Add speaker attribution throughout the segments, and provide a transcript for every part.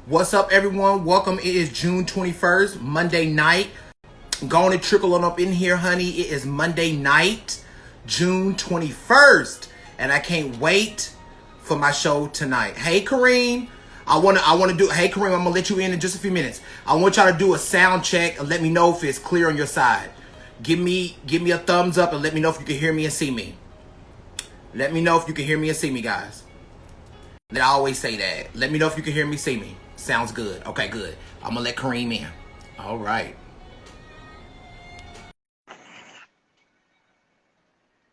Speaker 1: What's up, everyone? Welcome. It is June 21st, Monday night. Going to trickle on up in here, honey. It is Monday night, June 21st, and I can't wait for my show tonight. Hey, Kareem. I want to do. Hey, Kareem. I'm gonna let you in just a few minutes. I want y'all to do a sound check and let me know if it's clear on your side. Give me a thumbs up and let me know if you can hear me and see me. Let me know if you can hear me and see me, guys. I always say that. Let me know if you can hear me, see me. Sounds good. Okay, good. I'm gonna let Kareem in. All right.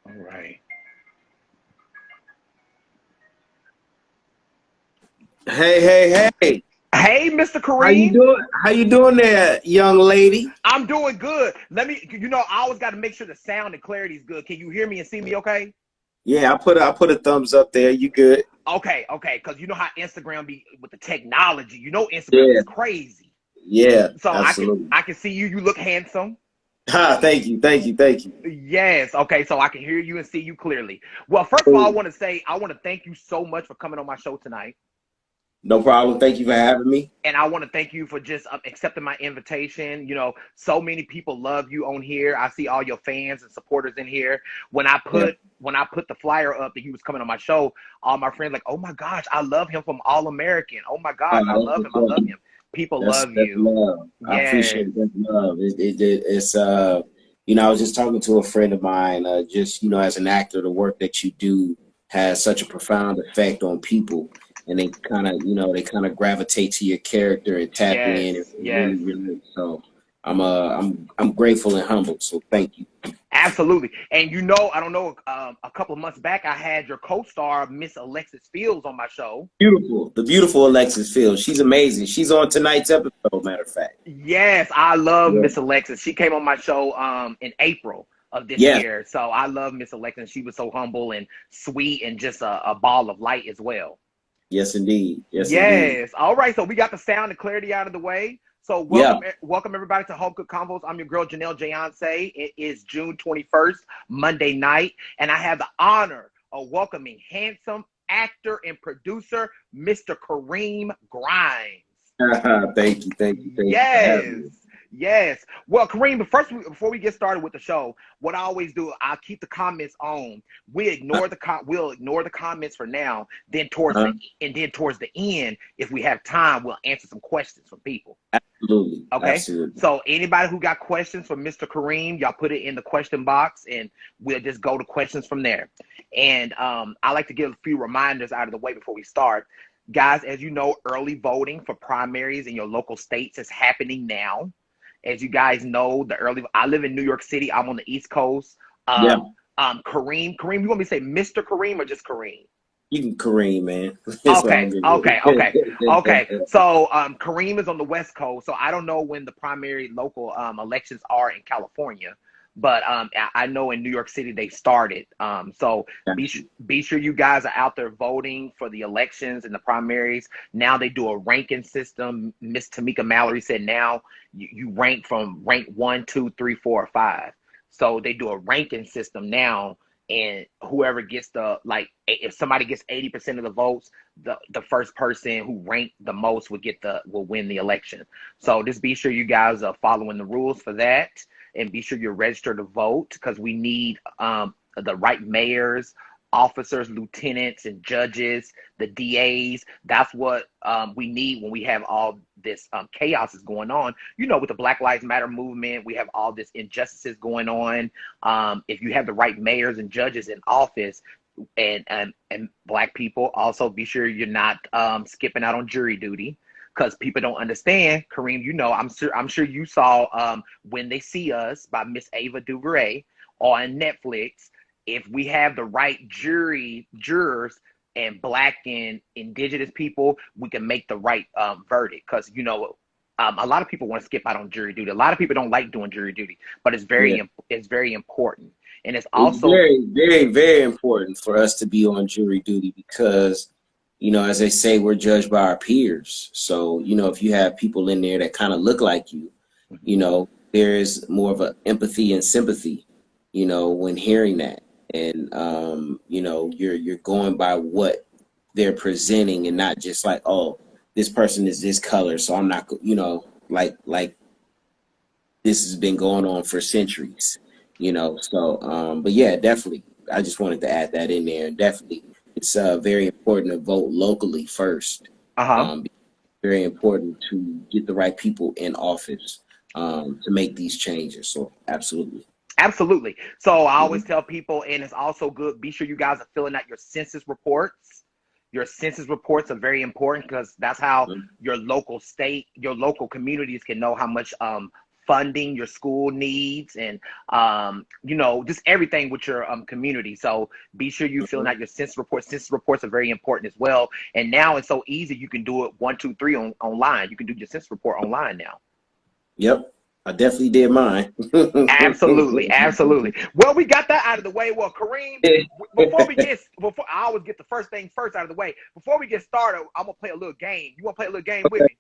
Speaker 1: All right.
Speaker 2: Hey.
Speaker 3: Hey, Mr.
Speaker 2: How you
Speaker 3: Kareem.
Speaker 2: doing? How you doing there, young lady?
Speaker 3: I'm doing good. I always got to make sure the sound and clarity is good. Can you hear me and see me okay?
Speaker 2: Yeah, I put a thumbs up there. You good?
Speaker 3: Okay. Because you know how Instagram be with the technology. You know Instagram
Speaker 2: Yeah,
Speaker 3: is crazy.
Speaker 2: yeah,
Speaker 3: So
Speaker 2: absolutely.
Speaker 3: I can see you. You look handsome.
Speaker 2: Thank you.
Speaker 3: Yes. Okay. So I can hear you and see you clearly. Well, first of all,
Speaker 2: Cool.
Speaker 3: I want to thank you so much for coming on my show tonight.
Speaker 2: No problem. Thank you for having me.
Speaker 3: And I want to thank you for just accepting my invitation. You know, so many people love you on here. I see all your fans and supporters in here.
Speaker 2: Yeah,
Speaker 3: When I put the flyer up that he was coming on my show, all my friends like, oh my gosh, I love him from All American. Oh my gosh, I
Speaker 2: that's
Speaker 3: love him. I
Speaker 2: what's
Speaker 3: love
Speaker 2: up.
Speaker 3: him. People
Speaker 2: That's
Speaker 3: love
Speaker 2: that's
Speaker 3: you.
Speaker 2: love. I
Speaker 3: Yes,
Speaker 2: appreciate that love. It's I was just talking to a friend of mine. Just as an actor, the work that you do has such a profound effect on people, and they kind of gravitate to your character and tap in and
Speaker 3: yes.
Speaker 2: really relate. So I'm grateful and humbled. So thank you.
Speaker 3: Absolutely. And I don't know, a couple of months back, I had your co-star, Miss Alexis Fields, on my show.
Speaker 2: The beautiful Alexis Fields. She's amazing. She's on tonight's episode. Matter of fact.
Speaker 3: Yes, I love
Speaker 2: Yeah.
Speaker 3: Miss Alexis. She came on my show in April of this
Speaker 2: Yes.
Speaker 3: year. So I love Miss Alexis. She was so humble and sweet and just a ball of light as well.
Speaker 2: Yes, indeed. Yes, indeed.
Speaker 3: Yes. All right. So we got the sound and clarity out of the way. So
Speaker 2: Yeah.
Speaker 3: welcome everybody to Home Cook Convos. I'm your girl Janelle Jayance. It is June 21st, Monday night, and I have the honor of welcoming handsome actor and producer, Mr. Kareem Grimes.
Speaker 2: Thank you for having
Speaker 3: Yes.
Speaker 2: me.
Speaker 3: Yes. Well, Kareem, but first, before we get started with the show, what I always do, I'll keep the comments on. We'll ignore the comments for now.
Speaker 2: Uh-huh.
Speaker 3: Then towards the end, if we have time, we'll answer some questions from people.
Speaker 2: Absolutely.
Speaker 3: Okay.
Speaker 2: Absolutely.
Speaker 3: So anybody who got questions for Mr. Kareem, y'all put it in the question box, and we'll just go to questions from there. And I like to give a few reminders out of the way before we start. Guys, as you know, early voting for primaries in your local states is happening now. As you guys know, I live in New York City. I'm on the East Coast.
Speaker 2: Yeah.
Speaker 3: Kareem, you want me to say Mr. Kareem or just Kareem?
Speaker 2: You can Kareem, man. It's all
Speaker 3: Okay.
Speaker 2: good.
Speaker 3: So Kareem is on the West Coast, so I don't know when the primary local elections are in California, but I know in New York City they started. So be sure you guys are out there voting for the elections and the primaries. Now they do a ranking system. Miss Tamika Mallory said now you rank from rank 1, 2, 3, 4, or 5. So they do a ranking system now, and whoever gets if somebody gets 80% of the votes, the first person who ranked the most will win the election. So just be sure you guys are following the rules for that, and be sure you're registered to vote, because we need the right mayors, officers, lieutenants, and judges, the DAs. That's what we need when we have all this chaos is going on. With the Black Lives Matter movement, we have all this injustices going on. If you have the right mayors and judges in office, and Black people, also be sure you're not skipping out on jury duty, because people don't understand. Kareem, I'm sure you saw When They See Us by Miss Ava DuVernay on Netflix. If we have the right jurors and Black and indigenous people, we can make the right verdict. Because a lot of people want to skip out on jury duty. A lot of people don't like doing jury duty, but it's
Speaker 2: Yeah.
Speaker 3: very important. And it's
Speaker 2: It's
Speaker 3: also
Speaker 2: very, very, very important for us to be on jury duty because, as they say, we're judged by our peers. So, if you have people in there that kind of look like there is more of an empathy and sympathy, when hearing that. And, you're going by what they're presenting and not just like, oh, this person is this color, so I'm not, you know, like this has been going on for centuries, you know. So, but yeah, definitely, I just wanted to add that in there. And definitely, it's very important to vote locally first.
Speaker 3: Uh-huh.
Speaker 2: Very important to get the right people in office to make these changes. So, absolutely.
Speaker 3: Absolutely. So I always
Speaker 2: Mhm.
Speaker 3: tell people, and it's also good, be sure you guys are filling out your census reports. Your census reports are very important because that's how
Speaker 2: Mhm.
Speaker 3: your local state, your local communities can know how much funding your school needs, and you know, just everything with your community. So be sure you filling
Speaker 2: Mhm.
Speaker 3: out your census reports. Census reports are very important as well. And now it's so easy, you can do it 1, 2, 3 online. You can do your census report online now.
Speaker 2: Yep, I definitely did mine.
Speaker 3: Absolutely, absolutely. Well, we got that out of the way. Well, Kareem, before I always get the first thing first out of the way. Before we get started, I'm gonna play a little game. You wanna play a little game with me?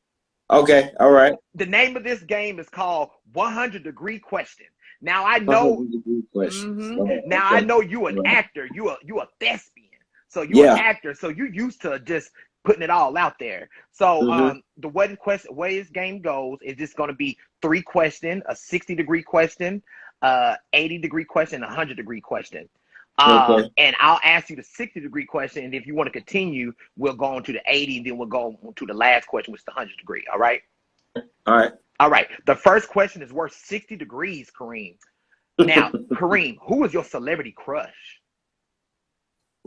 Speaker 2: Okay, all right.
Speaker 3: The name of this game is called 100-degree question. Now I know,
Speaker 2: 100 questions.
Speaker 3: now I
Speaker 2: Okay.
Speaker 3: know you an
Speaker 2: All right.
Speaker 3: actor. You a thespian. So you an
Speaker 2: Yeah.
Speaker 3: actor. So you used to just putting it all out there. So
Speaker 2: Hmm.
Speaker 3: the way this game goes is just going to be 3 questions: a 60-degree question, 80-degree question, a 100-degree question.
Speaker 2: Okay.
Speaker 3: And I'll ask you the 60-degree question, and if you want to continue, we'll go on to the 80, and then we'll go on to the last question, which is the 100-degree. All right.
Speaker 2: All right.
Speaker 3: All right. The first question is worth 60 degrees, Kareem. Now, Kareem, who is your celebrity crush?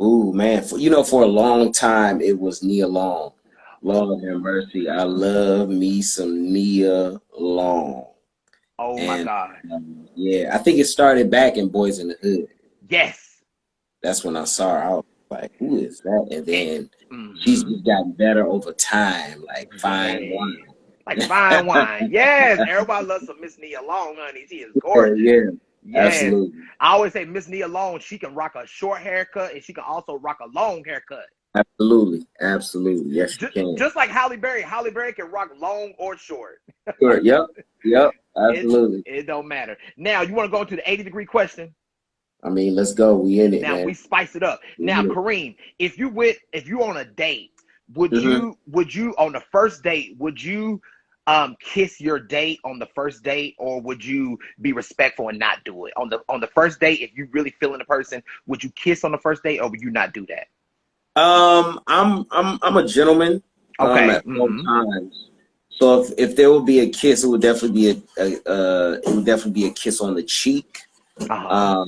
Speaker 2: Ooh, man. For a long time, it was Nia Long. Lord have mercy. I love me some Nia Long.
Speaker 3: Oh my
Speaker 2: And
Speaker 3: God.
Speaker 2: yeah, I think it started back in Boys in the Hood.
Speaker 3: Yes.
Speaker 2: That's when I saw her. I was like, who is that? And then she's
Speaker 3: Mm-hmm.
Speaker 2: just gotten better over time, like fine
Speaker 3: Yeah.
Speaker 2: wine.
Speaker 3: Like fine wine. Yes. Everybody loves some Miss Nia Long, honey. She is
Speaker 2: Yeah,
Speaker 3: gorgeous.
Speaker 2: yeah,
Speaker 3: Yes.
Speaker 2: absolutely.
Speaker 3: I always say Miss Nia Long, she can rock a short haircut and she can also rock a long haircut.
Speaker 2: Absolutely. Absolutely. Yes, you can.
Speaker 3: Just like Halle Berry. Halle Berry can rock long or short.
Speaker 2: Sure. Yep. Yep.
Speaker 3: It
Speaker 2: Absolutely.
Speaker 3: it don't matter. Now you want to go into the 80-degree question?
Speaker 2: I mean, let's go. We in it,
Speaker 3: Now we
Speaker 2: man.
Speaker 3: spice it up.
Speaker 2: We
Speaker 3: Now,
Speaker 2: in it.
Speaker 3: Kareem, if you on a date,
Speaker 2: Mm-hmm.
Speaker 3: would you on the first date, would you kiss your date on the first date, or would you be respectful and not do it? On the first date, if you really feeling the person, would you kiss on the first date or would you not do that?
Speaker 2: I'm a gentleman.
Speaker 3: Okay.
Speaker 2: At all times. So if there would be a kiss, it would definitely be a kiss on the cheek.
Speaker 3: Uh-huh.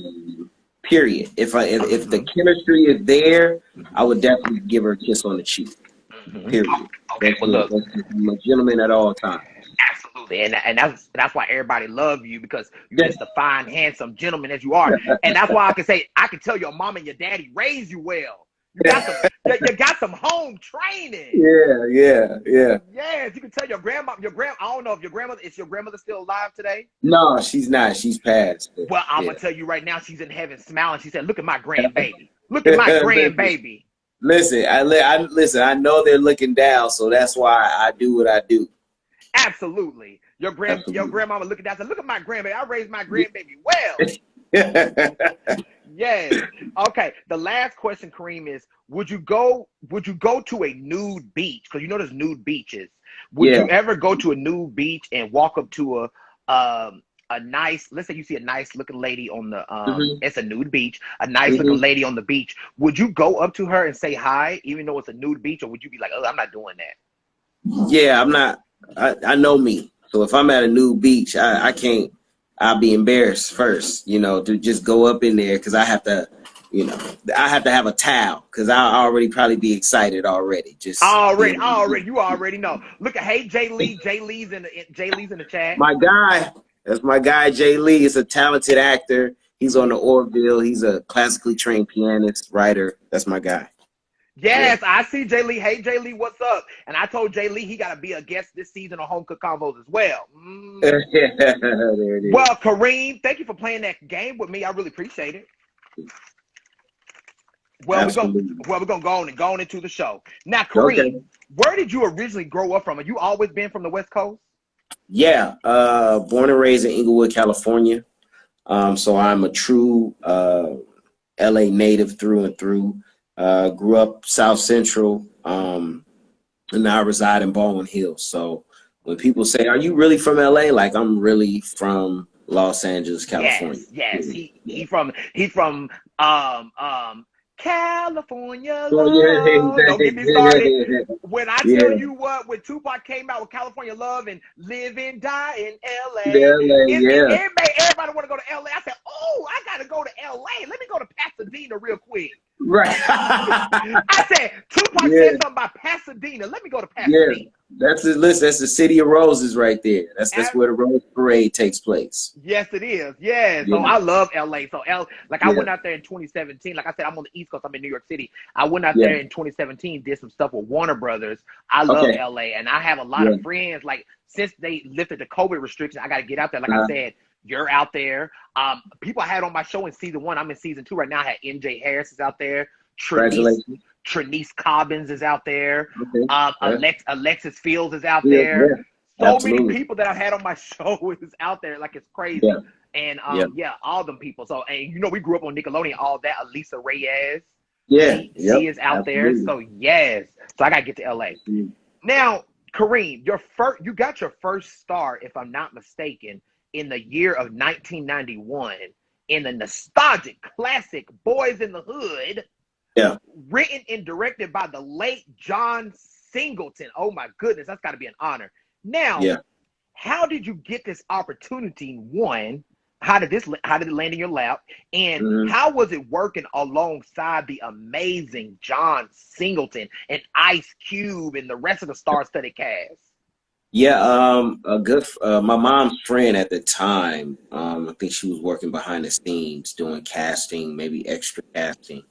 Speaker 2: Period. If the
Speaker 3: Mhm.
Speaker 2: chemistry is there, I
Speaker 3: Mhm.
Speaker 2: would definitely give her a kiss on the cheek.
Speaker 3: Mhm.
Speaker 2: Period.
Speaker 3: Okay, well look,
Speaker 2: I'm a gentleman at all times.
Speaker 3: absolutely, and that's why everybody love you, because you just a fine, handsome gentleman as you are, and that's why I can tell your mom and your daddy raised you well. You got some home training.
Speaker 2: Yeah, yeah, yeah.
Speaker 3: Yes, you can tell I don't know if your grandmother still alive today?
Speaker 2: No, she's not. She's passed. But
Speaker 3: Well, I'm
Speaker 2: yeah.
Speaker 3: gonna tell you right now, she's in heaven smiling. She said, "Look at my grandbaby. Look at my grandbaby."
Speaker 2: Listen. I know they're looking down, so that's why I do what I do.
Speaker 3: Absolutely. Your
Speaker 2: Absolutely.
Speaker 3: grandmama looking down and said, "Look at my grandbaby. I raised my grandbaby well." Yes. Okay. The last question, Kareem, is would you go to a nude beach? Because you know there's nude beaches. Would
Speaker 2: Yeah.
Speaker 3: you ever go to a nude beach and walk up to a nice, let's say you see a nice looking lady on the
Speaker 2: Hmm.
Speaker 3: it's a nude beach, a nice looking
Speaker 2: Hmm.
Speaker 3: lady on the beach. Would you go up to her and say hi, even though it's a nude beach, or would you be like, "Oh, I'm not doing that"?
Speaker 2: Yeah, I'm not. I know me. So if I'm at a new beach, I can't. I'll be embarrassed first, to just go up in there because you know, I have to have a towel because I'll already probably be excited already. Just being
Speaker 3: You already know. Look at hey Jay Lee, Jay Lee's in the chat.
Speaker 2: my guy. That's my guy, Jay Lee. He's a talented actor. He's on the Orville. He's a classically trained pianist, writer. That's my guy. Yeah.
Speaker 3: Yes, I see Jay Lee. Hey, Jay Lee, what's up? And I told Jay Lee he got to be a guest this season on Home Cook Convos as well.
Speaker 2: There it is.
Speaker 3: Well, Kareem, thank you for playing that game with me. I really appreciate it. Well,
Speaker 2: Absolutely.
Speaker 3: we're gonna go on into the show now.
Speaker 2: Okay.
Speaker 3: Kareem, where did you originally grow up from? Have you always been from the West Coast?
Speaker 2: Yeah. Born and raised in Inglewood, California. So I'm a true LA native through and through. Grew up South Central. and now I reside in Baldwin Hills. So when people say, "Are you really from LA?" Like, I'm really from Los Angeles, California.
Speaker 3: Yes. He's from California
Speaker 2: So yeah,
Speaker 3: love. Don't get me started. When I tell
Speaker 2: yeah,
Speaker 3: you what, when Tupac came out with California Love and Live and Die in LA,
Speaker 2: LA, yeah,
Speaker 3: it made everybody want to go to LA. I said, oh, I gotta go to LA. Let me go to Pasadena real quick.
Speaker 2: right.
Speaker 3: I said, Tupac
Speaker 2: Yeah,
Speaker 3: said something about Pasadena. Let me go to
Speaker 2: yeah.
Speaker 3: Pasadena.
Speaker 2: That's the list. That's the City of Roses right there. That's where the Rose Parade takes place.
Speaker 3: Yes, it is. Yeah. So
Speaker 2: Yeah,
Speaker 3: I love LA. So I
Speaker 2: yeah,
Speaker 3: went out there in 2017. Like I said, I'm on the East Coast. I'm in New York City. I went out
Speaker 2: yeah.
Speaker 3: there in 2017, did some stuff with Warner Brothers. I love
Speaker 2: Okay.
Speaker 3: LA, and I have a lot
Speaker 2: Yeah.
Speaker 3: of friends. Like since they lifted the COVID restrictions, I got to get out there. Like I
Speaker 2: Uh,
Speaker 3: said, you're out there. People I had on my show in season 1. I'm in season 2 right now. I had MJ Harris is out there.
Speaker 2: Congratulations.
Speaker 3: Trinice Cobbins is out there.
Speaker 2: Okay. Yeah.
Speaker 3: Alexis Fields is out
Speaker 2: Yeah.
Speaker 3: there.
Speaker 2: Yeah.
Speaker 3: So many
Speaker 2: Absolutely.
Speaker 3: people that I've had on my show is out there. Like it's crazy.
Speaker 2: Yeah.
Speaker 3: And
Speaker 2: Yeah.
Speaker 3: yeah, all them people. So and we grew up on Nickelodeon, all that. Elisa Reyes,
Speaker 2: Yeah. Yep.
Speaker 3: she is out there.
Speaker 2: Absolutely.
Speaker 3: So yes. So I gotta get to LA.
Speaker 2: Absolutely.
Speaker 3: Now, Kareem, you got your first star, if I'm not mistaken, in the year of 1991 in the nostalgic classic Boys in the Hood.
Speaker 2: Yeah.
Speaker 3: Written and directed by the late John Singleton. Oh my goodness, that's got to be an honor. Now,
Speaker 2: Yeah.
Speaker 3: how did you get this opportunity? One, how did it land in your lap? And how was it working alongside the amazing John Singleton and Ice Cube and the rest of the star-studded cast?
Speaker 2: Yeah, my mom's friend at the time, I think she was working behind the scenes doing casting, maybe extra casting.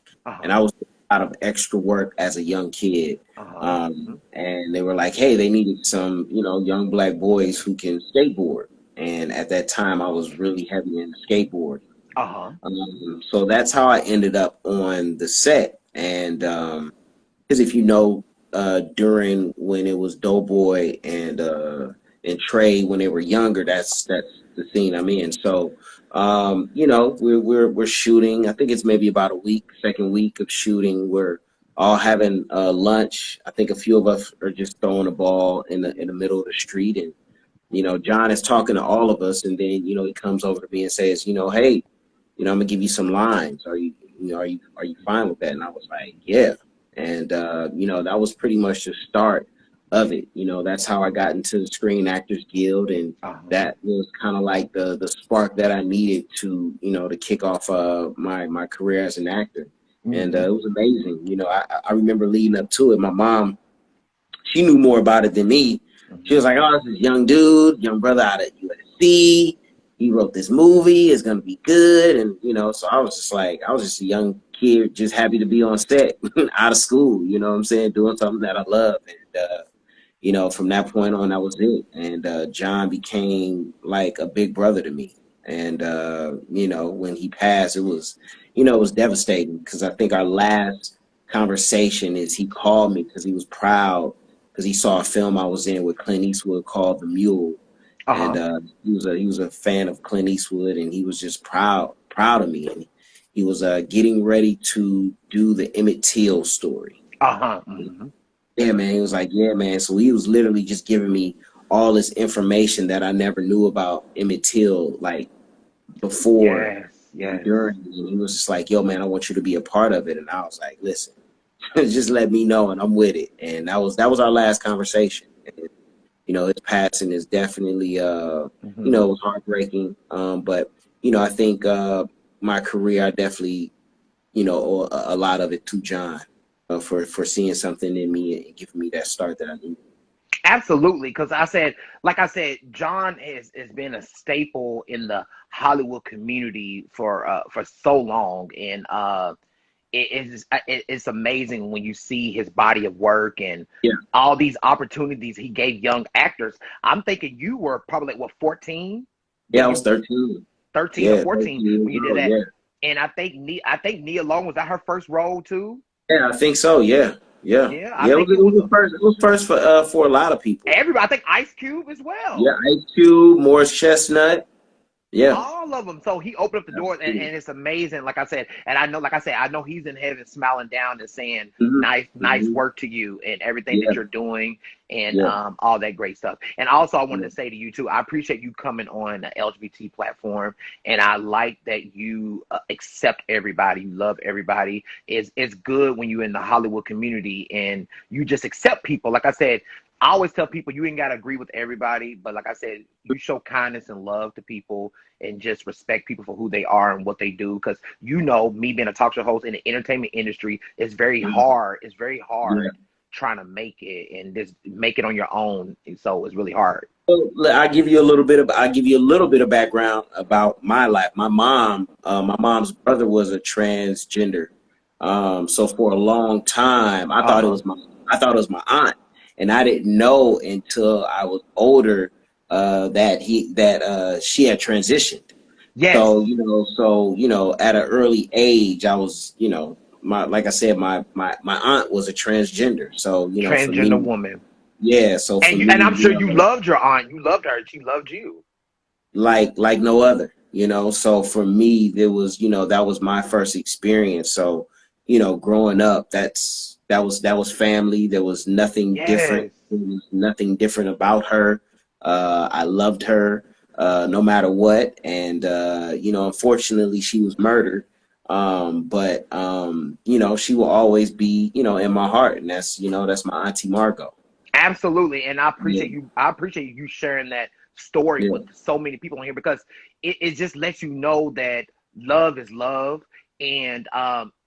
Speaker 2: And I was out of extra work as a young kid. And they were like, hey, they needed some, young black boys who can skateboard. And at that time, I was really heavy into skateboarding. So that's how I ended up on the set. And because if you know, during when it was Doughboy and Trey when they were younger, that's the scene I'm in. So we're shooting. I think it's maybe about second week of shooting. We're all having lunch. I think a few of us are just throwing a ball in the middle of the street, and John is talking to all of us, and then he comes over to me and says, hey, I'm gonna give you some lines. Are you fine with that? And I was like, yeah. And that was pretty much the start of it. That's how I got into the Screen Actors Guild, and that was kind of like the spark that I needed to to kick off my career as an actor. And it was amazing. I remember leading up to it. My mom, she knew more about it than me. She was like, oh, this is young dude, young brother out of USC. He wrote this movie. It's going to be good. And, so I was just a young kid, just happy to be on set out of school, you know what I'm saying? Doing something that I love. And, from that point on, that was it. And John became like a big brother to me. And, when he passed, it was devastating, because I think our last conversation is he called me because he was proud, because he saw a film I was in with Clint Eastwood called The Mule. And he was a fan of Clint Eastwood, and he was just proud of me. And he was getting ready to do the Emmett Till story. Yeah, man. He was like, yeah, man. So he was literally just giving me all this information that I never knew about Emmett Till, like before, during. And he was just like, yo, man, I want you to be a part of it. And I was like, listen, just let me know, and I'm with it. And that was our last conversation. And, his passing is definitely, it was heartbreaking. But, I think my career, I definitely, owe a lot of it to John for seeing something in me and giving me that start that I needed.
Speaker 3: Absolutely, because like I said, John has been a staple in the Hollywood community for so long, and it's amazing when you see his body of work and all these opportunities he gave young actors. I'm thinking you were probably like 14.
Speaker 2: Yeah, I was 13.
Speaker 3: 13 or 14 when you did that. Yeah. And I think Nia Long, was that her first role too?
Speaker 2: Yeah, I think so. Yeah. It was first for a lot of people.
Speaker 3: Everybody. I think Ice Cube as well.
Speaker 2: Yeah, Ice Cube, Morris Chestnut. Yeah.
Speaker 3: All of them. So he opened up the doors, and it's amazing. Like I said, and I know, like I said, I know he's in heaven smiling down and saying, nice work to you and everything that you're doing and all that great stuff. And also, I wanted to say to you too, I appreciate you coming on the LGBT platform, and I like that you accept everybody, you love everybody. It's good when you're in the Hollywood community and you just accept people. Like I said, I always tell people you ain't got to agree with everybody, but like I said, you show kindness and love to people and just respect people for who they are and what they do. Because you know, me being a talk show host in the entertainment industry, it's very hard. It's very hard trying to make it and just make it on your own. And so it's really hard.
Speaker 2: Well, I'll give you a little bit of background about my life. My mom's brother was a transgender. So for a long time, I thought it was my aunt. And I didn't know until I was older that she had transitioned.
Speaker 3: Yes.
Speaker 2: So at an early age, I was, like I said, my aunt was a transgender. So for me,
Speaker 3: transgender woman.
Speaker 2: yeah. So for me,
Speaker 3: and I'm sure you loved your aunt. You loved her. She loved you.
Speaker 2: Like no other. So for me, there was, that was my first experience. So growing up, that was family. There was nothing different. There was nothing different about her. I loved her no matter what. And unfortunately, she was murdered. But she will always be in my heart, and that's my auntie Margot.
Speaker 3: Absolutely, and I appreciate you. I appreciate you sharing that story with so many people on here, because it just lets you know that love is love. And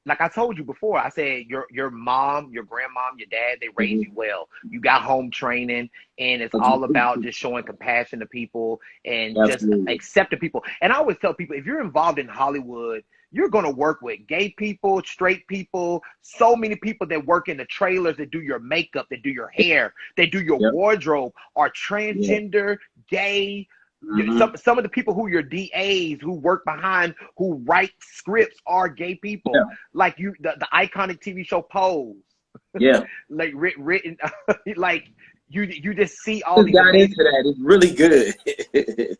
Speaker 3: like I told you before, I said your mom, your grandmom, your dad, they raised you well. You got home training, and it's all about just showing compassion to people and just accepting people. And I always tell people, if you're involved in Hollywood, you're going to work with gay people, straight people, so many people that work in the trailers, that do your makeup, that do your hair, that do your wardrobe, are transgender, gay. Some of the people who your DAs who work behind, who write scripts, are gay people. Like the iconic TV show Pose. Like written, like you just see all these.
Speaker 2: Got into that. It's really good.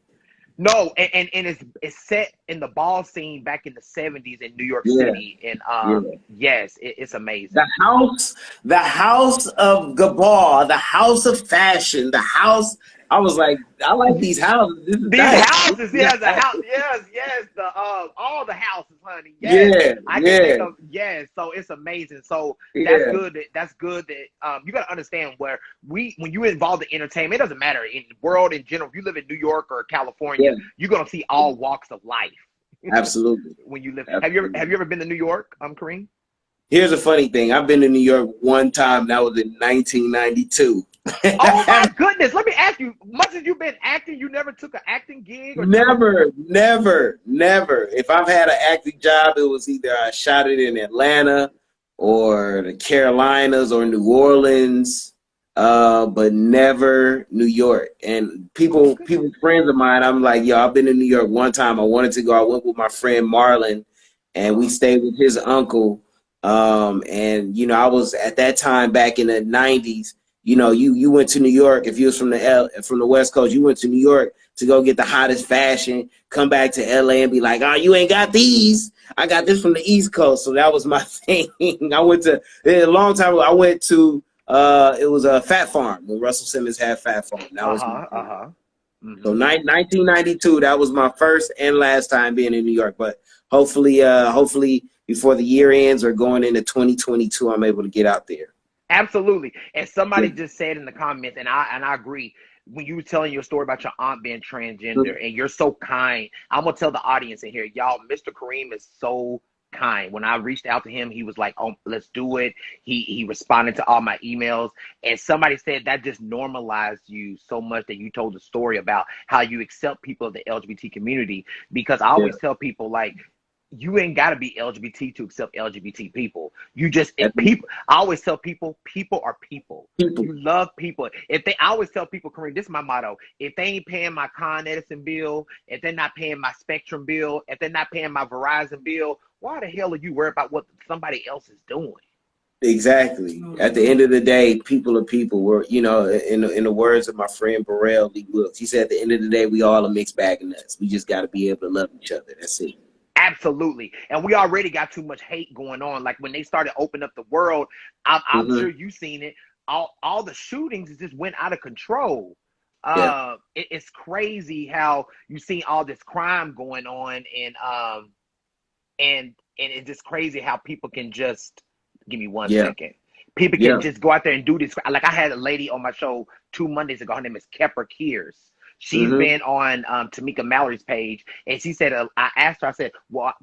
Speaker 3: No, and it's set in the ball scene back in the 70s in New York City. And yes, it's amazing.
Speaker 2: The house of Gabor, the house of fashion, the house. I was like, I like these houses.
Speaker 3: These houses, the house, yes, the all the houses, honey. Yes, I can think of So it's amazing. So that's good that you got to understand where when you involve the entertainment, it doesn't matter in the world in general. If you live in New York or California, you're gonna see all walks of life.
Speaker 2: Absolutely.
Speaker 3: When you live, have you ever been to New York, Kareem?
Speaker 2: Here's a funny thing. I've been to New York one time. That was in 1992.
Speaker 3: Oh my goodness! Let me ask you. Much as you've been acting, you never took an acting gig? Or
Speaker 2: never. If I've had an acting job, it was either I shot it in Atlanta or the Carolinas or New Orleans, but never New York. And people, friends of mine, I'm like, yo, I've been to New York one time. I wanted to go. I went with my friend Marlon, and we stayed with his uncle. And I was at that time back in the 90s. You went to New York. If you was from the West Coast, you went to New York to go get the hottest fashion, come back to LA and be like, oh, you ain't got these. I got this from the East Coast. So that was my thing. I went to, a long time ago, I went to, it was a Fat Farm when Russell Simmons had Fat Farm. That was So 1992, that was my first and last time being in New York. But hopefully before the year ends or going into 2022, I'm able to get out there.
Speaker 3: Absolutely. And somebody just said in the comments, and I agree, when you were telling your story about your aunt being transgender, and you're so kind, I'm going to tell the audience in here, y'all, Mr. Kareem is so kind. When I reached out to him, he was like, oh, let's do it. He responded to all my emails. And somebody said that just normalized you so much that you told the story about how you accept people of the LGBT community. Because I always tell people, like, you ain't got to be LGBT to accept LGBT people. You just people. I always tell people are people. You love people. I always tell people, Kareem, this is my motto: if they ain't paying my Con Edison bill, if they're not paying my Spectrum bill, if they're not paying my Verizon bill, why the hell are you worried about what somebody else is doing?
Speaker 2: Exactly. At the end of the day, people are people. We're, you know, in the words of my friend Burrell Lee Wilkes, he said, at the end of the day, we all a mixed bag of nuts. We just got to be able to love each other. That's it.
Speaker 3: Absolutely. And we already got too much hate going on. Like when they started opening up the world, I'm sure you've seen it. All the shootings just went out of control.
Speaker 2: Yeah.
Speaker 3: It's crazy how you see all this crime going on, and it's just crazy how people can just give me one second. People can just go out there and do this. Like I had a lady on my show 2 Mondays ago. Her name is Kepper Kears. She's been on Tamika Mallory's page, and she said, I asked her, I said, why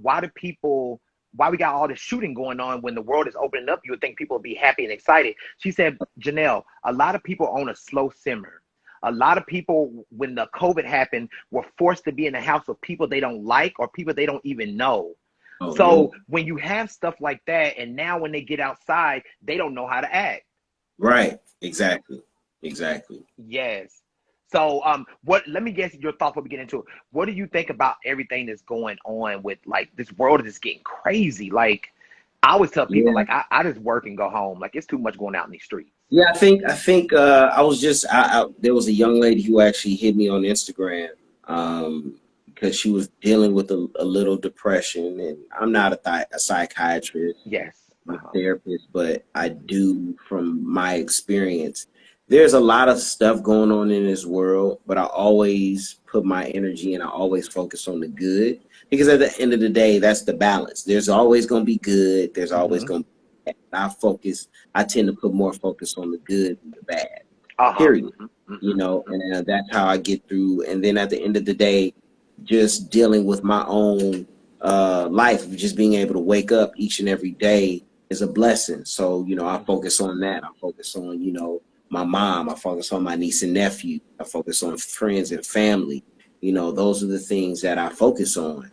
Speaker 3: we got all this shooting going on when the world is opening up? You would think people would be happy and excited. She said, Janelle, a lot of people own a slow simmer. A lot of people, when the COVID happened, were forced to be in the house with people they don't like or people they don't even know. So when you have stuff like that, and now when they get outside, they don't know how to act.
Speaker 2: Right. Exactly.
Speaker 3: Yes. So let me guess your thoughts before we get into it. What do you think about everything that's going on with, like, this world is just getting crazy? Like, I always tell people, like, I just work and go home. Like, it's too much going out in these streets.
Speaker 2: Yeah, I think I was just there was a young lady who actually hit me on Instagram because she was dealing with a little depression, and I'm not a psychiatrist, I'm a therapist, but I do, from my experience, there's a lot of stuff going on in this world, but I always put my energy and I always focus on the good, because at the end of the day, that's the balance. There's always going to be good. There's always going to be bad. I tend to put more focus on the good than the bad, period. You know, and that's how I get through. And then at the end of the day, just dealing with my own life, just being able to wake up each and every day is a blessing. So, you know, I focus on that. I focus on, you know, my mom. I focus on my niece and nephew. I focus on friends and family. You know, those are the things that I focus on.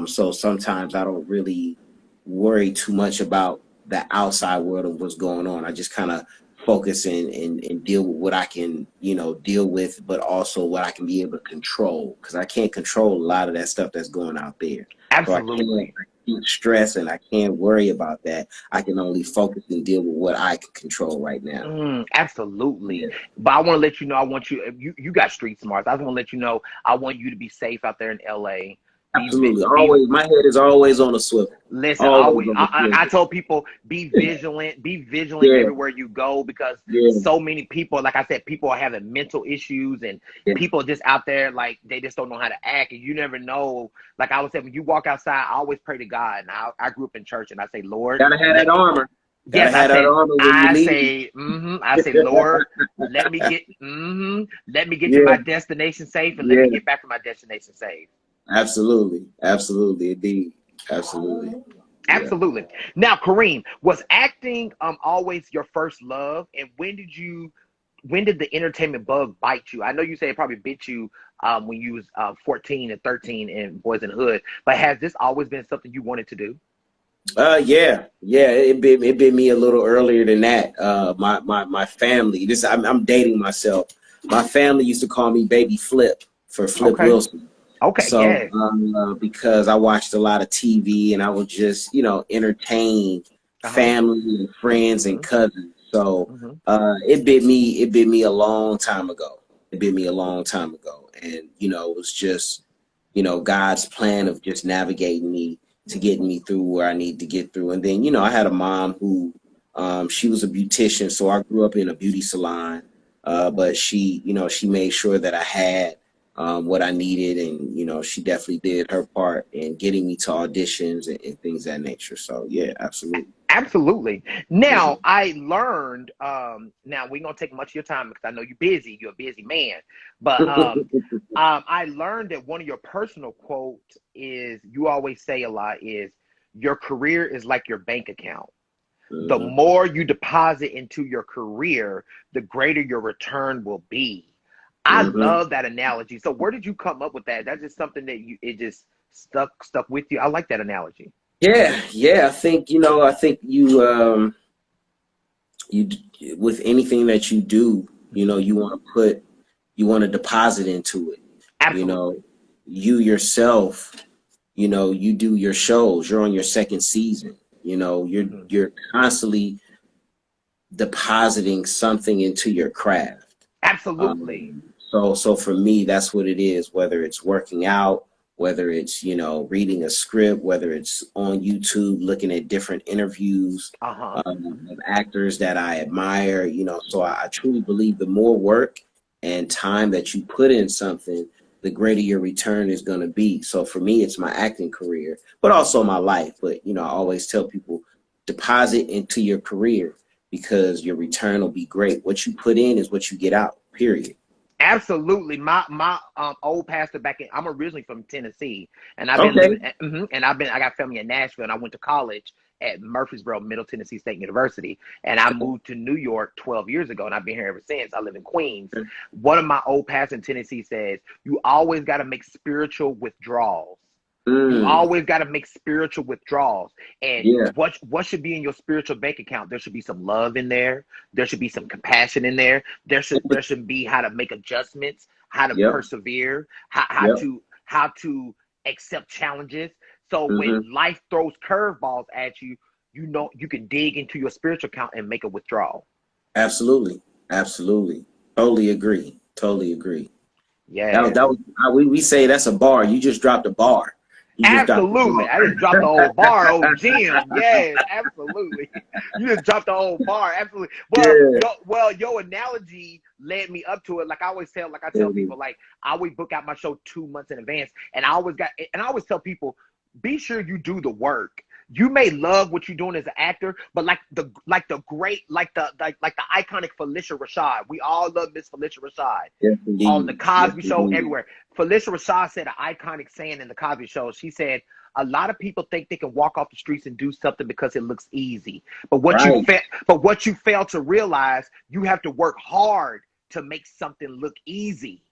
Speaker 2: So sometimes I don't really worry too much about the outside world of what's going on. I just kind of focus and deal with what I can, you know, deal with, but also what I can be able to control, because I can't control a lot of that stuff that's going out there.
Speaker 3: Absolutely.
Speaker 2: So I can't stress and I can't worry about that. I can only focus and deal with what I can control right now.
Speaker 3: Absolutely. But I want to let you know, you got street smarts. I just want to let you know, I want you to be safe out there in LA.
Speaker 2: Absolutely. Always, my head is always on a swivel.
Speaker 3: Listen, I told people, be vigilant everywhere you go, because so many people, like I said, people are having mental issues, and people just out there, like, they just don't know how to act, and you never know. Like I would say, when you walk outside, I always pray to God, and I grew up in church, and I say, Lord,
Speaker 2: gotta have that armor.
Speaker 3: Yes, I say, Lord, let me get to my destination safe, and let me get back to my destination safe.
Speaker 2: Absolutely, indeed, absolutely.
Speaker 3: Now, Kareem, was acting always your first love, and when did the entertainment bug bite you? I know you say it probably bit you when you was 14 and 13 in Boys in the Hood, but has this always been something you wanted to do?
Speaker 2: It bit me a little earlier than that. My family, I'm dating myself. My family used to call me Baby Flip for Flip Wilson. So, because I watched a lot of TV and I would just, you know, entertain family and friends and cousins. So, it bit me a long time ago. And, you know, it was just, you know, God's plan of just navigating me to getting me through where I need to get through. And then, you know, I had a mom who, she was a beautician. So I grew up in a beauty salon. But she, you know, she made sure that I had what I needed, and you know, she definitely did her part in getting me to auditions and things of that nature. So yeah, absolutely.
Speaker 3: Now I learned, now we ain't gonna take much of your time because I know you're a busy man, but I learned that one of your personal quotes is, you always say a lot, is your career is like your bank account. The more you deposit into your career, the greater your return will be. I love that analogy. So where did you come up with that? That's just something that it just stuck with you. I like that analogy.
Speaker 2: Yeah. I think you with anything that you do, you know, you want to deposit into it.
Speaker 3: Absolutely.
Speaker 2: You know, you yourself, you know, you do your shows. You're on your second season. You know, you're constantly depositing something into your craft.
Speaker 3: Absolutely.
Speaker 2: So for me, that's what it is, whether it's working out, whether it's, reading a script, whether it's on YouTube, looking at different interviews of actors that I admire, so I truly believe the more work and time that you put in something, the greater your return is going to be. So for me, it's my acting career, but also my life. But, I always tell people, deposit into your career because your return will be great. What you put in is what you get out, period.
Speaker 3: Absolutely. My old pastor I'm originally from Tennessee, and I've been living, and I got family in Nashville, and I went to college at Murfreesboro, Middle Tennessee State University, and I moved to New York 12 years ago, and I've been here ever since. I live in Queens. One of my old pastors in Tennessee says, you always got to make spiritual withdrawals. You always got to make spiritual withdrawals. And what should be in your spiritual bank account? There should be some love in there. There should be some compassion in there. There should be how to make adjustments, how to persevere, how to accept challenges. So when life throws curveballs at you, you can dig into your spiritual account and make a withdrawal.
Speaker 2: Absolutely. Totally agree. Yeah. We say that's a bar. You just dropped a bar.
Speaker 3: Absolutely. I just dropped the old bar, old Jim. Yes, absolutely. You just dropped the old bar. Absolutely. Well, your analogy led me up to it. Like I tell people, like I always book out my show 2 months in advance. And I always tell people, be sure you do the work. You may love what you're doing as an actor, but like the iconic Felicia Rashad. We all love Miss Felicia Rashad on the Cosby Show, everywhere. Felicia Rashad said an iconic saying in the Cosby Show. She said, "A lot of people think they can walk off the streets and do something because it looks easy, but what you fail to realize, you have to work hard to make something look easy."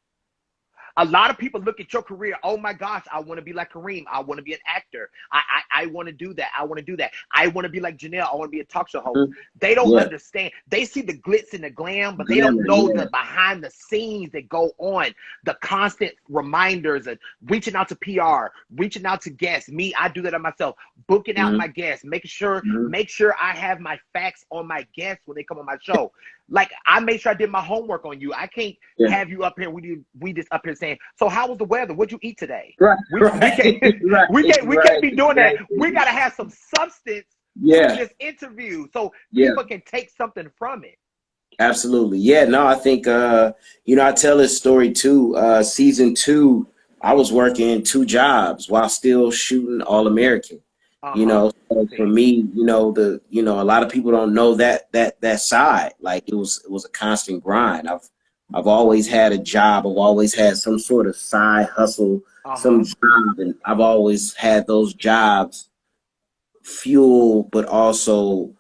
Speaker 3: A lot of people look at your career. Oh my gosh, I want to be like Kareem. I want to be an actor. I want to do that. I want to do that. I want to be like Janelle. I want to be a talk show host. They don't understand. They see the glitz and the glam, but they don't know the behind the scenes that go on. The constant reminders of reaching out to PR, reaching out to guests. Me, I do that on myself. Booking out my guests, making sure I have my facts on my guests when they come on my show. Like I made sure I did my homework on you. I can't have you up here. We just up here saying, so how was the weather? What'd you eat today? We can't be doing that. We gotta have some substance in this interview so people can take something from it.
Speaker 2: Absolutely. Yeah, no, I think I tell this story too. Season 2, I was working 2 jobs while still shooting All American. So for me, a lot of people don't know that side. Like it was a constant grind. I've always had a job. I've always had some sort of side hustle, some job, and I've always had those jobs fuel, but also,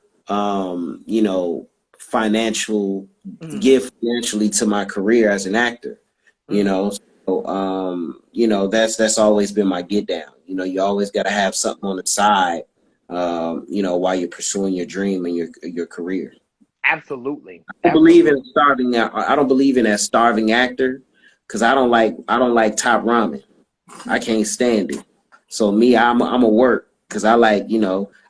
Speaker 2: financially to my career as an actor. So, that's always been my get down. You always got to have something on the side, while you're pursuing your dream and your career.
Speaker 3: Absolutely.
Speaker 2: I don't believe in starving. I don't believe in that starving actor because I don't like top ramen. I can't stand it. So me, I'm a work because I like,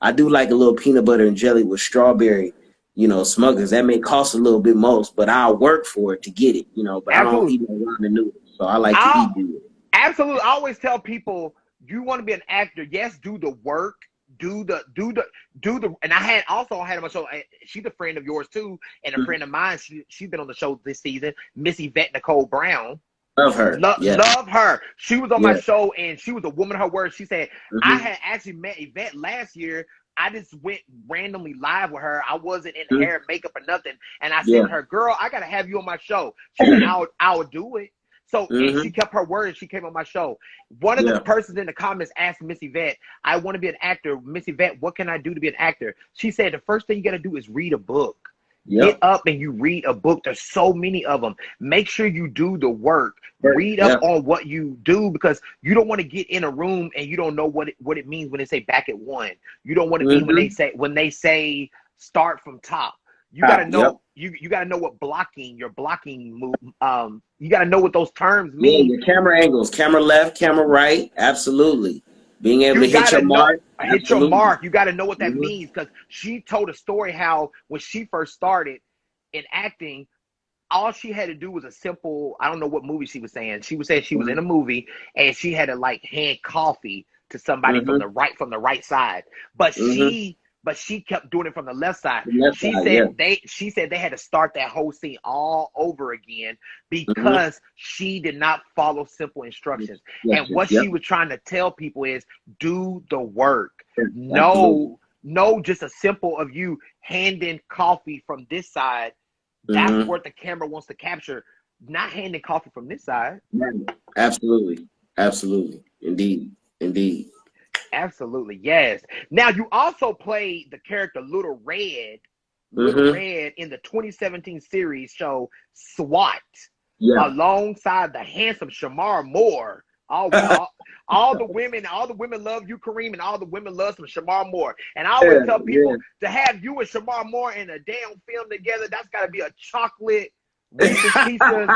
Speaker 2: I do like a little peanut butter and jelly with strawberry, Smuckers. That may cost a little bit most, but I'll work for it to get it, but
Speaker 3: absolutely.
Speaker 2: I don't eat no ramen noodles. So I like to eat good.
Speaker 3: Absolutely. I always tell people, you want to be an actor, yes, do the work. Do the and I had on my show, she's a friend of yours too, and a friend of mine. She's been on the show this season, Miss Yvette Nicole Brown.
Speaker 2: Love her.
Speaker 3: Love her. She was on my show and she was a woman of her word. She said, I had actually met Yvette last year. I just went randomly live with her. I wasn't in hair and makeup or nothing. And I said to her, girl, I gotta have you on my show. She said, I'll do it. So and she kept her word and she came on my show. One of the persons in the comments asked Miss Yvette, I want to be an actor. Miss Yvette, what can I do to be an actor? She said, the first thing you got to do is read a book. Get up and you read a book. There's so many of them. Make sure you do the work. Read up on what you do because you don't want to get in a room and you don't know what it means when they say back at one. You don't want to mean when they say start from top. You gotta know you gotta know what your blocking move. You gotta know what those terms mean.
Speaker 2: Yeah, your camera angles, camera left, camera right. Absolutely. Being able to hit your mark.
Speaker 3: Hit your mark. You got to know what that
Speaker 2: Mm-hmm.
Speaker 3: means, because she told a story how when she first started in acting, all she had to do was a simple, I don't know what movie she was saying. She was saying she was in a movie and she had to like hand coffee to somebody from the right side. But she kept doing it from the left side. She said they had to start that whole scene all over again because she did not follow simple instructions. And what she was trying to tell people is do the work. No, just a simple of you handing coffee from this side. That's what the camera wants to capture, not handing coffee from this side.
Speaker 2: Absolutely. Indeed.
Speaker 3: Absolutely, yes. Now, you also played the character Little Red in the 2017 series show SWAT, alongside the handsome Shamar Moore. All the women love you, Kareem, and all the women love some Shamar Moore. And I always tell people to have you and Shamar Moore in a damn film together, that's got to be a chocolate Reese's Pieces.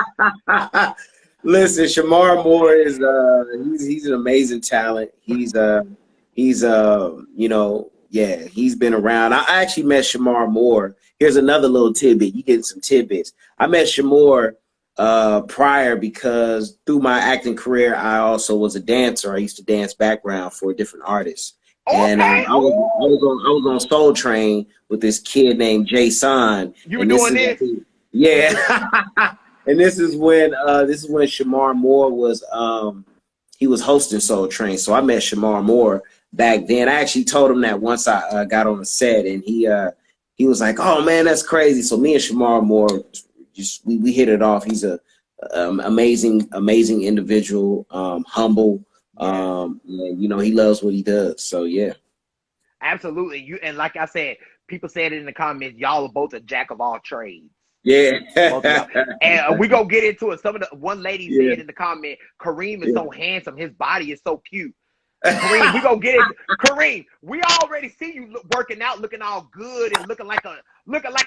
Speaker 2: Listen, Shamar Moore is he's an amazing talent. He's been around. I actually met Shamar Moore. Here's another little tidbit. You get some tidbits. I met Shamar prior because through my acting career, I also was a dancer. I used to dance background for different artists. And I was on Soul Train with this kid named Jason.
Speaker 3: You were doing this?
Speaker 2: Yeah. And this is when Shamar Moore was he was hosting Soul Train. So I met Shamar Moore back then. I actually told him that once I got on the set, and he was like, "Oh man, that's crazy." So me and Shamar Moore we hit it off. He's a amazing individual, humble, and he loves what he does. So yeah.
Speaker 3: Absolutely. And like I said, people said it in the comments, y'all are both a jack of all trades.
Speaker 2: Yeah.
Speaker 3: And we gonna get into it. One lady said in the comment, Kareem is so handsome, his body is so cute. Kareem, we gonna get into Kareem. We already see you working out, looking all good and looking like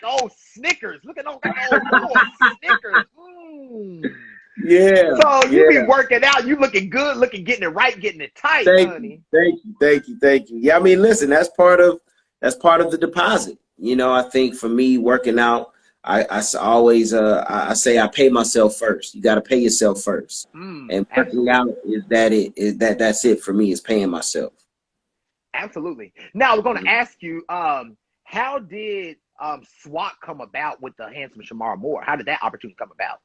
Speaker 3: old Snickers, looking like old Snickers.
Speaker 2: Yeah.
Speaker 3: So you be working out, you looking good, getting it right, getting it tight, honey.
Speaker 2: Thank you. Yeah, I mean, listen, that's part of the deposit. I think for me working out, I always I say I pay myself first. You got to pay yourself first. And working out that's it for me, is paying myself.
Speaker 3: Absolutely. Now we're going to ask you, how did SWAT come about with the handsome Shamar Moore? How did that opportunity come about?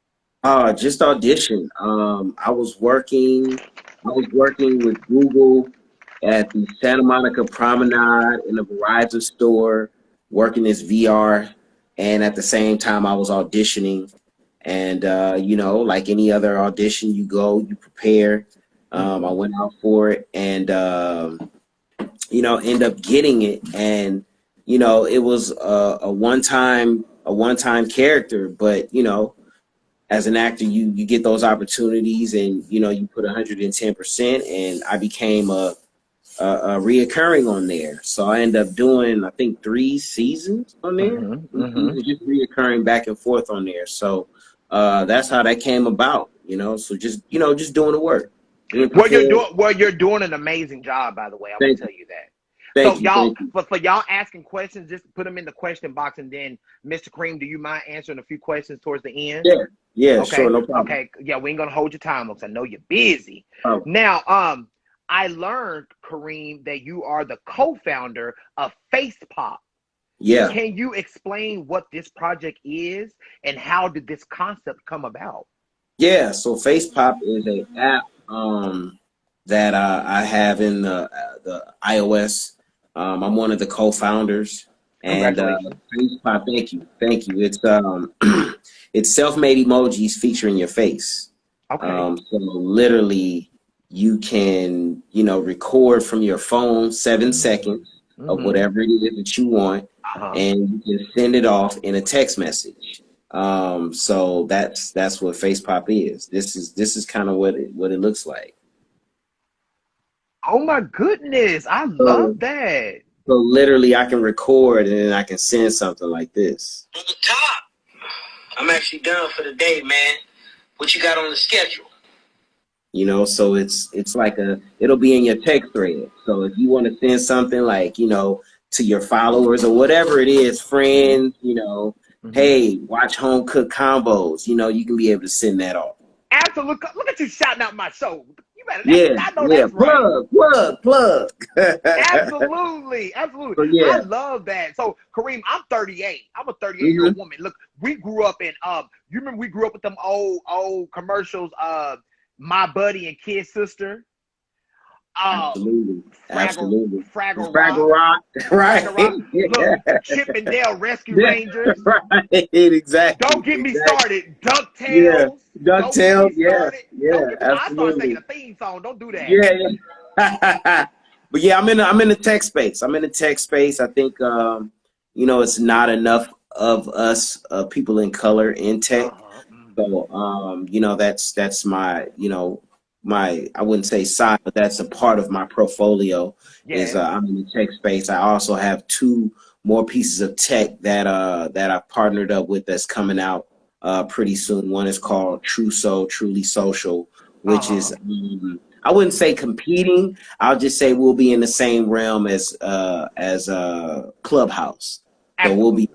Speaker 2: Just audition. I was working with Google at the Santa Monica Promenade in the Verizon store, working as VR. And at the same time, I was auditioning. And, like any other audition, you go, you prepare. I went out for it and, end up getting it. And, it was a one-time character. But, as an actor, you get those opportunities and, you put 110%. And I became a reoccurring on there. So I ended up doing, I think, 3 seasons on there. Just reoccurring back and forth on there. So that's how that came about, So just doing the work.
Speaker 3: You're doing an amazing job, by the way. I want to tell you that. For y'all asking questions, just put them in the question box, and then Mr. Kareem, do you mind answering a few questions towards the end?
Speaker 2: Yeah,
Speaker 3: okay.
Speaker 2: Sure, no problem.
Speaker 3: Okay, yeah, we ain't gonna hold your time because I know you're busy.
Speaker 2: Oh.
Speaker 3: Now, I learned, Kareem, that you are the co-founder of Face Pop.
Speaker 2: Yeah.
Speaker 3: Can you explain what this project is and how did this concept come about?
Speaker 2: Yeah, so Face Pop is an app that I have in the iOS. I'm one of the co-founders. And Face Pop, thank you. It's it's self-made emojis featuring your face.
Speaker 3: Okay.
Speaker 2: So literally, you can record from your phone 7 seconds of whatever it is that you want, and you can send it off in a text message. So that's what Face Pop is. This is kind of what it looks like.
Speaker 3: Oh my goodness, I love that.
Speaker 2: So literally, I can record and then I can send something like this.
Speaker 4: Brother Top, I'm actually done for the day, man. What you got on the schedule?
Speaker 2: You know, so it's like it'll be in your text thread. So if you want to send something like, you know, to your followers or whatever it is, friends, you know, hey, watch home cook combos, you know, you can be able to send that off.
Speaker 3: Absolutely. Look at you shouting out my show. You better.
Speaker 2: Yeah,
Speaker 3: I know
Speaker 2: yeah,
Speaker 3: that's right.
Speaker 2: plug.
Speaker 3: Absolutely, absolutely.
Speaker 2: So
Speaker 3: I
Speaker 2: yeah.
Speaker 3: love that. So Kareem, I'm 38. I'm a 38-year-old woman. Look, we grew up in you remember we grew up with them old commercials, My Buddy and Kid Sister.
Speaker 2: Absolutely. Absolutely.
Speaker 3: Fraggle
Speaker 2: Fraggle
Speaker 3: Rock.
Speaker 2: Rock. Right.
Speaker 3: Fraggle Rock.
Speaker 2: Yeah.
Speaker 3: Look, Chip and Dale Rescue Rangers.
Speaker 2: Right. Exactly.
Speaker 3: Don't get me started.
Speaker 2: Yeah.
Speaker 3: DuckTales. Don't get
Speaker 2: DuckTales.
Speaker 3: me
Speaker 2: Yeah.
Speaker 3: started.
Speaker 2: Yeah.
Speaker 3: Don't get me started. I started singing
Speaker 2: Absolutely.
Speaker 3: a theme song. Don't do that.
Speaker 2: Yeah. But yeah, I'm in the tech space. I think you know, it's not enough of us people in color in tech. So you know, that's my, you know, my, I wouldn't say side, but that's a part of my portfolio. Is I'm in the tech space. I also have 2 more pieces of tech that I've partnered up with that's coming out pretty soon. One is called Truly Social, which is I wouldn't say competing. I'll just say we'll be in the same realm as Clubhouse. So we'll be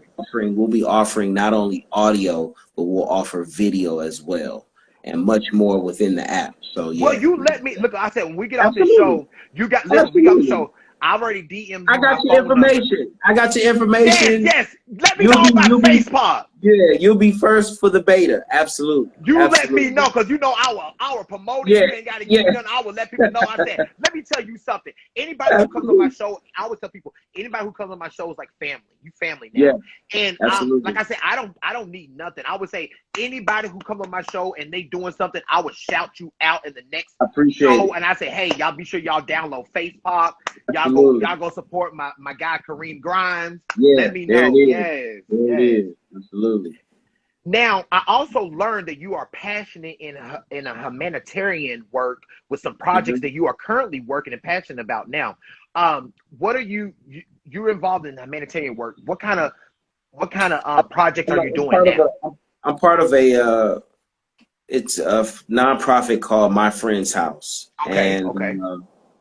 Speaker 2: offering not only audio, but we'll offer video as well, and much more within the app. So yeah.
Speaker 3: Well, you let me look. I said when we get off this
Speaker 2: Absolutely.
Speaker 3: show, you got listen. We got the show. I already DM'd you
Speaker 2: I got
Speaker 3: my
Speaker 2: your
Speaker 3: phone number.
Speaker 2: information. I got your information.
Speaker 3: Yes. Let me know about FacePod.
Speaker 2: Yeah, you'll be first for the beta. Absolutely.
Speaker 3: Let me know, because you know our promoting. You ain't got to get done. I will let people know. I said, let me tell you something. Anybody who comes on my show, I always tell people, anybody who comes on my show is like family. You family now.
Speaker 2: Yeah.
Speaker 3: And like I said, I don't need nothing. I would say anybody who comes on my show and they doing something, I would shout you out in the next show. And I say, hey, y'all be sure y'all download FacePop. Y'all go support my guy Kareem Grimes.
Speaker 2: Yeah,
Speaker 3: let me know. Yes.
Speaker 2: Absolutely.
Speaker 3: Now, I also learned that you are passionate in a humanitarian work with some projects that you are currently working and passionate about now. What are you're involved in humanitarian work? What kind of projects are you doing now?
Speaker 2: I'm part of it's a nonprofit called My Friend's House.
Speaker 3: Okay.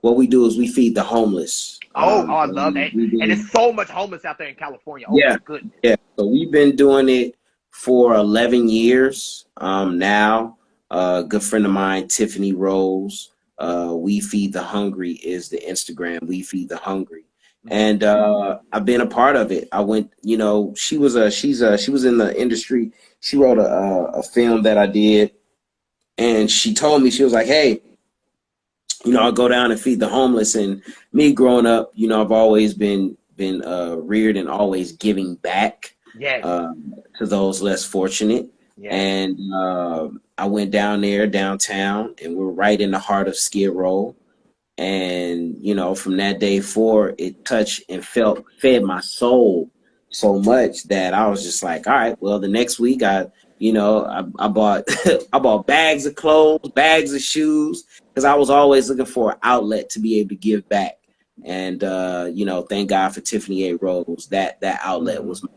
Speaker 2: What we do is we feed the homeless.
Speaker 3: I love that. And there's so much homeless out there in California. Oh, my goodness.
Speaker 2: Yeah. So we've been doing it for 11 years now. A good friend of mine, Tiffany Rose, We Feed the Hungry is the Instagram, We Feed the Hungry. And I've been a part of it. I went, you know, she was in the industry. She wrote a film that I did, and she told me, she was like, hey, you know, I'll go down and feed the homeless. And me growing up, you know, I've always been reared and always giving back to those less fortunate. And I went down there downtown, and we're right in the heart of Skid Row. And, you know, from that day forward, it touched and fed my soul so much that I was just like, all right, well, the next week I bought I bought bags of clothes, bags of shoes, because I was always looking for an outlet to be able to give back. And you know, thank God for Tiffany A. Rose. That outlet was my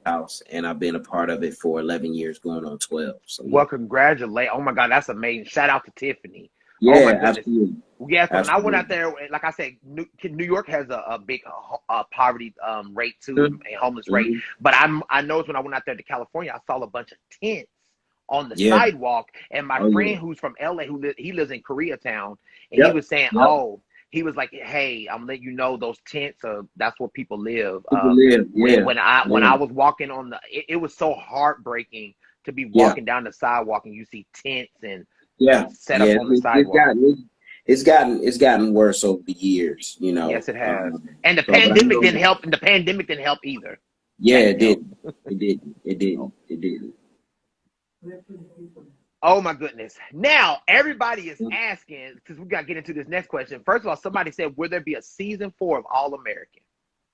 Speaker 2: house, and I've been a part of it for 11 years, going on 12. So
Speaker 3: well, congratulations. Oh my God, that's amazing. Shout out to Tiffany.
Speaker 2: Yeah,
Speaker 3: oh my goodness.
Speaker 2: Absolutely.
Speaker 3: Yes, when I went out there, like I said, New York has a big poverty rate too, a homeless rate. But I noticed when I went out there to California, I saw a bunch of tents on the sidewalk. And my friend who's from LA, he lives in Koreatown, and he was saying, he was like, hey, I'm letting you know those tents that's where people live. When I was walking on it was so heartbreaking to be walking down the sidewalk and you see tents and set up on the sidewalk.
Speaker 2: It's gotten worse over the years, you know.
Speaker 3: Yes, it has. And the pandemic didn't help. And the pandemic didn't help either.
Speaker 2: Yeah, it did. It did.
Speaker 3: Oh my goodness! Now everybody is asking, because we got to get into this next question. First of all, somebody said, "Will there be a season 4 of All American?"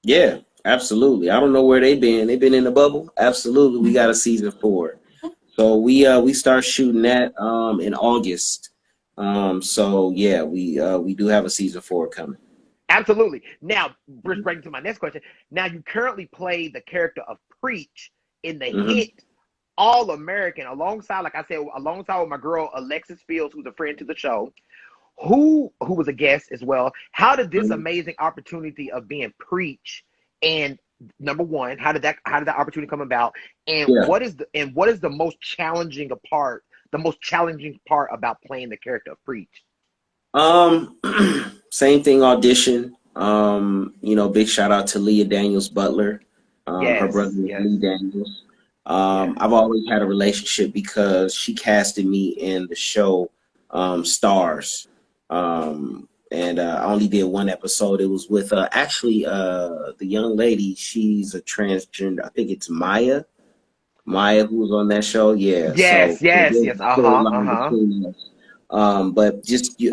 Speaker 2: Yeah, absolutely. I don't know where they've been. They've been in the bubble. Absolutely, we got a season 4. So we start shooting that in August. So yeah, we do have a season 4 coming.
Speaker 3: Absolutely. Now, breaking to my next question. Now, you currently play the character of Preach in the hit All American, alongside, like I said, alongside with my girl Alexis Fields, who's a friend to the show, who was a guest as well. How did this amazing opportunity of being Preach, and number one, how did that opportunity come about? And what is the most challenging part? The most challenging part about playing the character of Preach?
Speaker 2: Same thing, audition. Big shout out to Leah Daniels Butler. Her brother is Lee Daniels. I've always had a relationship because she casted me in the show Stars. And I only did one episode. It was with the young lady. She's a transgender. I think it's Maya, who was on that show. Yeah.
Speaker 3: Yes.
Speaker 2: But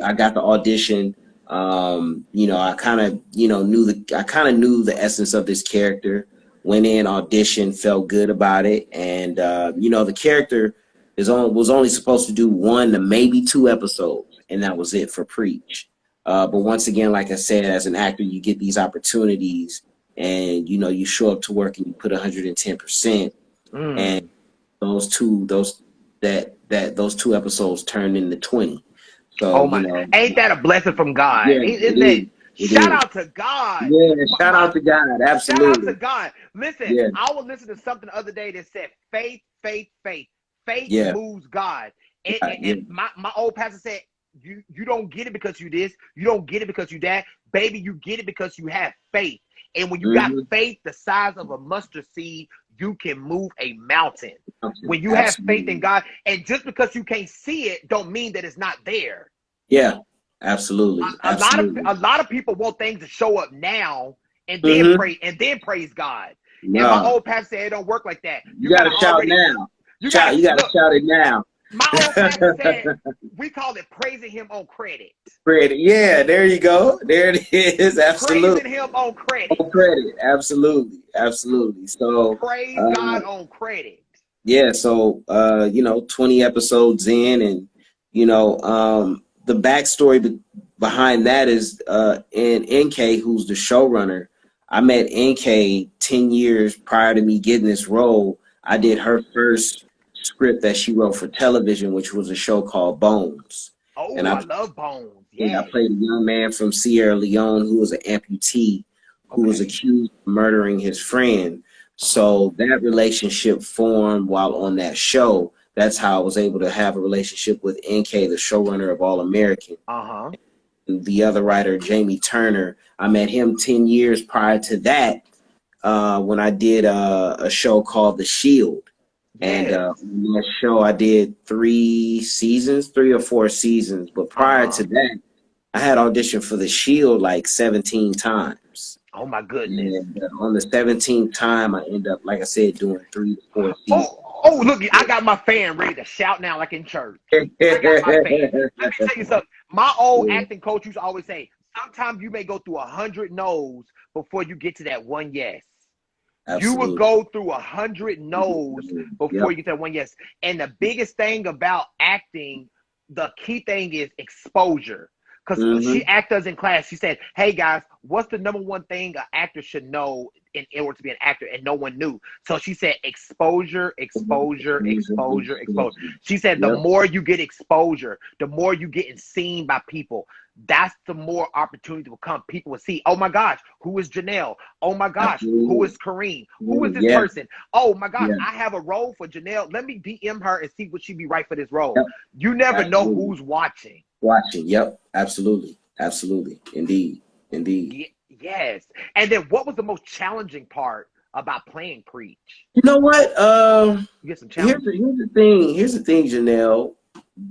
Speaker 2: I got the audition. I kind of knew the essence of this character. Went in, auditioned, felt good about it, and the character was only supposed to do 1 to maybe 2 episodes, and that was it for Preach. But once again, like I said, as an actor, you get these opportunities, and you show up to work and you put 110%, and those two episodes turned into 20. So,
Speaker 3: ain't that a blessing from God?
Speaker 2: Yeah,
Speaker 3: Shout out to God.
Speaker 2: Yeah, shout out to God. Absolutely.
Speaker 3: Shout out to God. Listen, I was listening to something the other day that said faith moves God. And my old pastor said, you don't get it because you this, you don't get it because you that. Baby, you get it because you have faith. And when you got faith the size of a mustard seed, you can move a mountain. When you have faith in God, and just because you can't see it, don't mean that it's not there.
Speaker 2: Yeah, absolutely.
Speaker 3: A lot of people want things to show up now and then praise God. No. And my old pastor said it don't work like that.
Speaker 2: You gotta shout now. You gotta shout it now.
Speaker 3: My old pastor said we call it praising him on credit.
Speaker 2: Credit, yeah, there you go. There it is. Absolutely.
Speaker 3: Praising him on credit.
Speaker 2: On credit, absolutely. So
Speaker 3: praise God on credit.
Speaker 2: Yeah, so 20 episodes in, and the backstory behind that is in NK, who's the showrunner. I met NK 10 years prior to me getting this role. I did her first script that she wrote for television, which was a show called Bones.
Speaker 3: Oh, and I love Bones.
Speaker 2: Yeah, I played a young man from Sierra Leone who was an amputee who was accused of murdering his friend. So that relationship formed while on that show. That's how I was able to have a relationship with NK, the showrunner of All American. And the other writer, Jamie Turner, I met him 10 years prior to that when I did a show called The Shield. And in that show, I did 3 or 4 seasons. But prior to that, I had auditioned for The Shield like 17 times.
Speaker 3: Oh, my goodness.
Speaker 2: And on the 17th time, I end up, like I said, doing 3 to 4 seasons.
Speaker 3: Oh, look, I got my fan ready to shout now like in church. I got my fan. Let me tell you something. My old acting coach used to always say, sometimes you may go through 100 no's before you get to that one yes. Absolutely. You would go through 100 no's before you get to that one yes. And the biggest thing about acting, the key thing is exposure. Because she asked us in class, she said, hey guys, what's the number one thing an actor should know in order to be an actor? And no one knew. So she said exposure. She said the more you get exposure, the more you getting seen by people. That's the more opportunity will come. People will see, oh my gosh, who is Janelle? Oh my gosh, who is Kareem? Who is this person? Oh my gosh, I have a role for Janelle. Let me DM her and see what she be right for this role. You never know who's watching.
Speaker 2: Yep, absolutely. Indeed.
Speaker 3: Yes. And then what was the most challenging part about playing Preach?
Speaker 2: You know what?
Speaker 3: You get some challenges.
Speaker 2: Here's the thing, Janelle.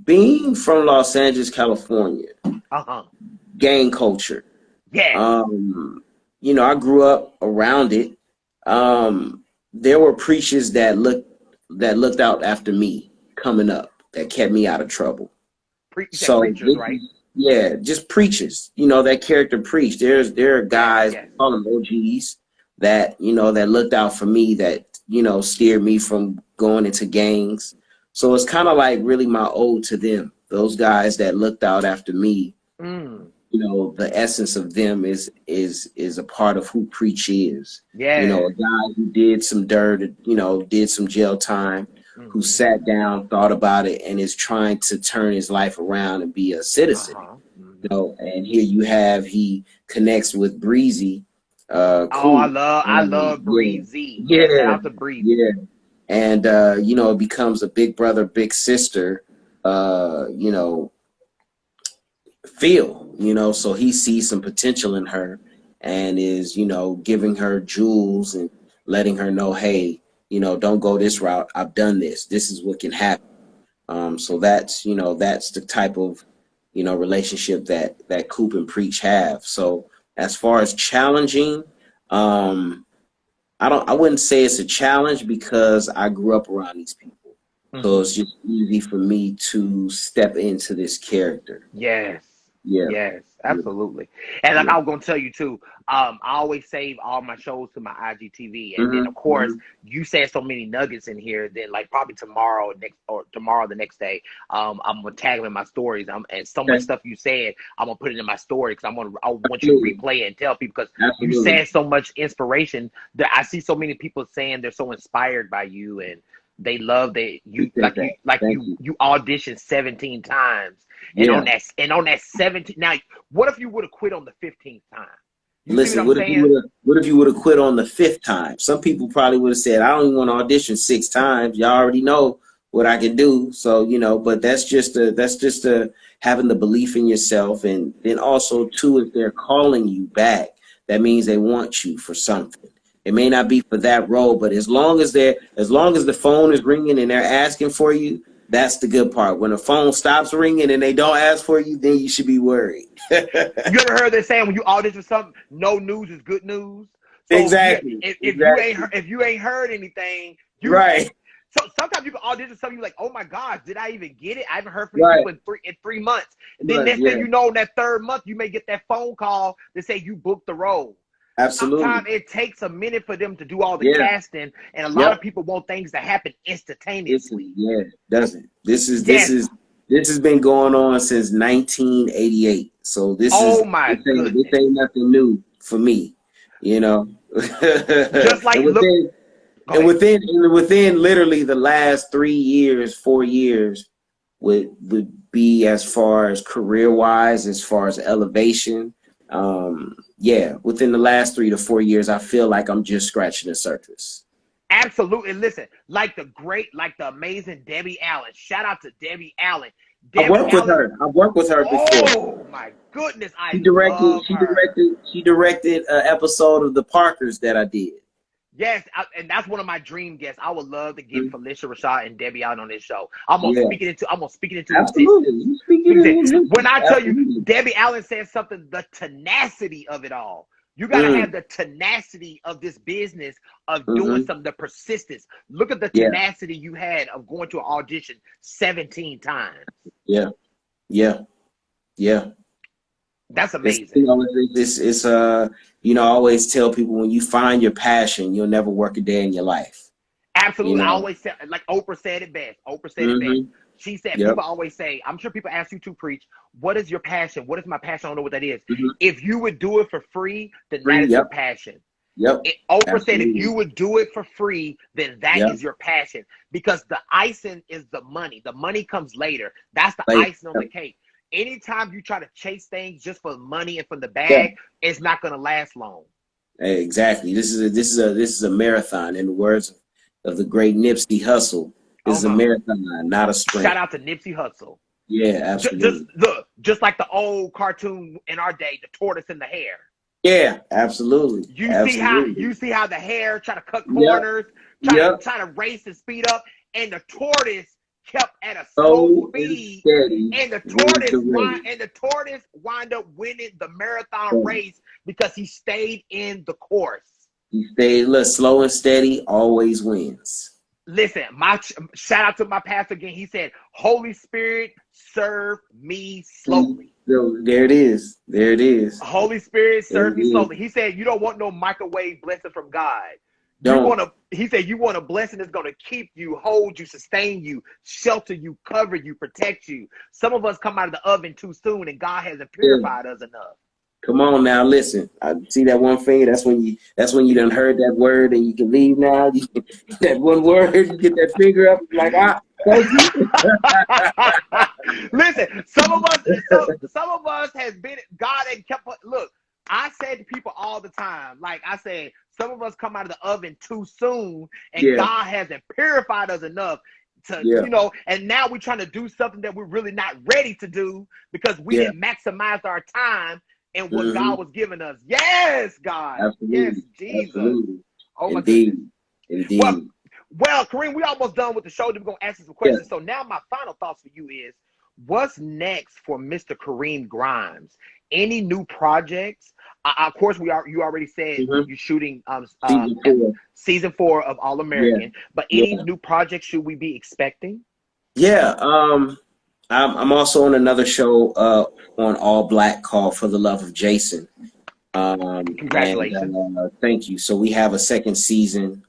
Speaker 2: Being from Los Angeles, California, gang culture. Yeah. I grew up around it. There were preachers that looked out after me coming up, that kept me out of trouble.
Speaker 3: Preachers, right?
Speaker 2: Yeah, just preachers. That character Preach. There are guys, call them OGs, that that looked out for me, that steered me from going into gangs. So it's kind of like really my ode to them. Those guys that looked out after me. The essence of them is a part of who Preach is. Yeah. A guy who did some dirt, did some jail time, who sat down, thought about it, and is trying to turn his life around and be a citizen. You know, and here you have he connects with Breezy.
Speaker 3: Oh, I love Breezy. Yeah, shout out to Breezy.
Speaker 2: Yeah, and you know, it becomes a big brother, big sister. You know, feel. You know, so he sees some potential in her, and is, you know, giving her jewels and letting her know, hey, you know, don't go this route. I've done this. This is what can happen. So that's, you know, that's the type of, you know, relationship that Coop and Preach have. So as far as challenging, I wouldn't say it's a challenge because I grew up around these people. So it's just easy for me to step into this character.
Speaker 3: Yes.
Speaker 2: Yeah.
Speaker 3: Yes, absolutely. And like I was gonna tell you too, I always save all my shows to my IGTV. And then of course you said so many nuggets in here, then like probably tomorrow the next day, I'm gonna tag them in my stories. And so much stuff you said, I'm gonna put it in my story because I want you to replay it and tell people, because you said so much inspiration that I see so many people saying they're so inspired by you, and they love that you you auditioned 17 times. And on that 17, now what if you would have quit on the 15th time?
Speaker 2: Listen, what if you would have quit on the 5th time? Some people probably would have said, I don't even want to audition 6 times. Y'all already know what I can do. So, you know, but that's just having the belief in yourself. And then also too, if they're calling you back, that means they want you for something. It may not be for that role, but as long as the phone is ringing and they're asking for you, that's the good part. When the phone stops ringing and they don't ask for you, then you should be worried.
Speaker 3: You ever heard that saying, when you audition something, no news is good news? So
Speaker 2: exactly.
Speaker 3: If you ain't heard anything,
Speaker 2: right.
Speaker 3: So sometimes you can audition something, you're like, oh my gosh, did I even get it? I haven't heard from you in 3 months. And then next thing you know, in that 3rd month, you may get that phone call that say you booked the role.
Speaker 2: Absolutely.
Speaker 3: Sometimes it takes a minute for them to do all the casting, and a lot of people want things to happen instantaneously.
Speaker 2: Doesn't. This has been going on since 1988. So this ain't nothing new for me, you know.
Speaker 3: Just like
Speaker 2: within literally the last 3 years, 4 years would be, as far as career wise, as far as elevation. Within the last 3 to 4 years, I feel like I'm just scratching the surface.
Speaker 3: Absolutely. Listen, like the amazing Debbie Allen. Shout out to Debbie Allen.
Speaker 2: I've worked with her before.
Speaker 3: Oh my goodness.
Speaker 2: She directed an episode of The Parkers that I did.
Speaker 3: Yes, and that's one of my dream guests. I would love to get Felicia Rashad and Debbie out on this show. I'm gonna speak it into
Speaker 2: absolutely.
Speaker 3: When I tell you, Debbie Allen said something, the tenacity of it all. You gotta have the tenacity of this business of doing something, the persistence. Look at the tenacity you had of going to an audition 17 times.
Speaker 2: Yeah.
Speaker 3: That's amazing.
Speaker 2: It's you know, I always tell people, when you find your passion, you'll never work a day in your life.
Speaker 3: Absolutely.
Speaker 2: You know?
Speaker 3: I always say, like Oprah said it best. She said, people always say, I'm sure people ask you to, Preach, what is your passion? What is my passion? I don't know what that is. If you would do it for free, then that is your passion. Oprah said, if you would do it for free, then that is your passion. Because the icing is the money. The money comes later. That's the icing on the cake. Anytime you try to chase things just for money and for the bag, it's not going to last long.
Speaker 2: Exactly. This is a marathon, in the words of the great Nipsey Hussle. This is a marathon, not a sprint.
Speaker 3: Shout out to Nipsey Hussle.
Speaker 2: Yeah, absolutely.
Speaker 3: Just like the old cartoon in our day, the tortoise and the hare.
Speaker 2: Yeah, absolutely.
Speaker 3: You see how the hare try to cut corners, try to race and speed up, and the tortoise kept at a slow speed, and the tortoise wind up winning the marathon race because he stayed in the course.
Speaker 2: He stayed slow and steady, always wins.
Speaker 3: Listen, shout out to my pastor again. He said, Holy Spirit, serve me slowly.
Speaker 2: There it is.
Speaker 3: Holy Spirit, serve me slowly. He said, you don't want no microwave blessing from God. He said, you want a blessing that's going to keep you, hold you, sustain you, shelter you, cover you, protect you. Some of us come out of the oven too soon, and God hasn't purified us enough.
Speaker 2: Come on now, listen. I see that one finger. That's when you done heard that word and you can leave now. That one word, you get that finger up, like thank you.
Speaker 3: Listen, some of us has been God and kept. Look, I say to people all the time, like I said, some of us come out of the oven too soon, and
Speaker 2: Yeah,
Speaker 3: God hasn't purified us enough to,
Speaker 2: yeah,
Speaker 3: and now we're trying to do something that we're really not ready to do because we
Speaker 2: yeah.
Speaker 3: didn't maximize our time and what
Speaker 2: Hmm.
Speaker 3: God was giving us. Yes, God. Yes,
Speaker 2: Absolutely,
Speaker 3: Jesus.
Speaker 2: absolutely.
Speaker 3: Oh my
Speaker 2: Indeed,
Speaker 3: goodness. Well,
Speaker 2: indeed.
Speaker 3: well, Kareem, we almost done with the show. We're gonna ask you some
Speaker 2: Yeah.
Speaker 3: questions. So now my final thoughts for you is, what's next for Mr. Kareem Grimes? Any new projects? Of course, you already said
Speaker 2: Hmm.
Speaker 3: you're shooting
Speaker 2: Season 4.
Speaker 3: season 4 of All
Speaker 2: Yeah,
Speaker 3: American. But any
Speaker 2: yeah,
Speaker 3: new projects should we be expecting?
Speaker 2: yeah. I'm also on another show on All Black called For the Love of Jason. And
Speaker 3: Congratulations.
Speaker 2: thank you. So we have a second season.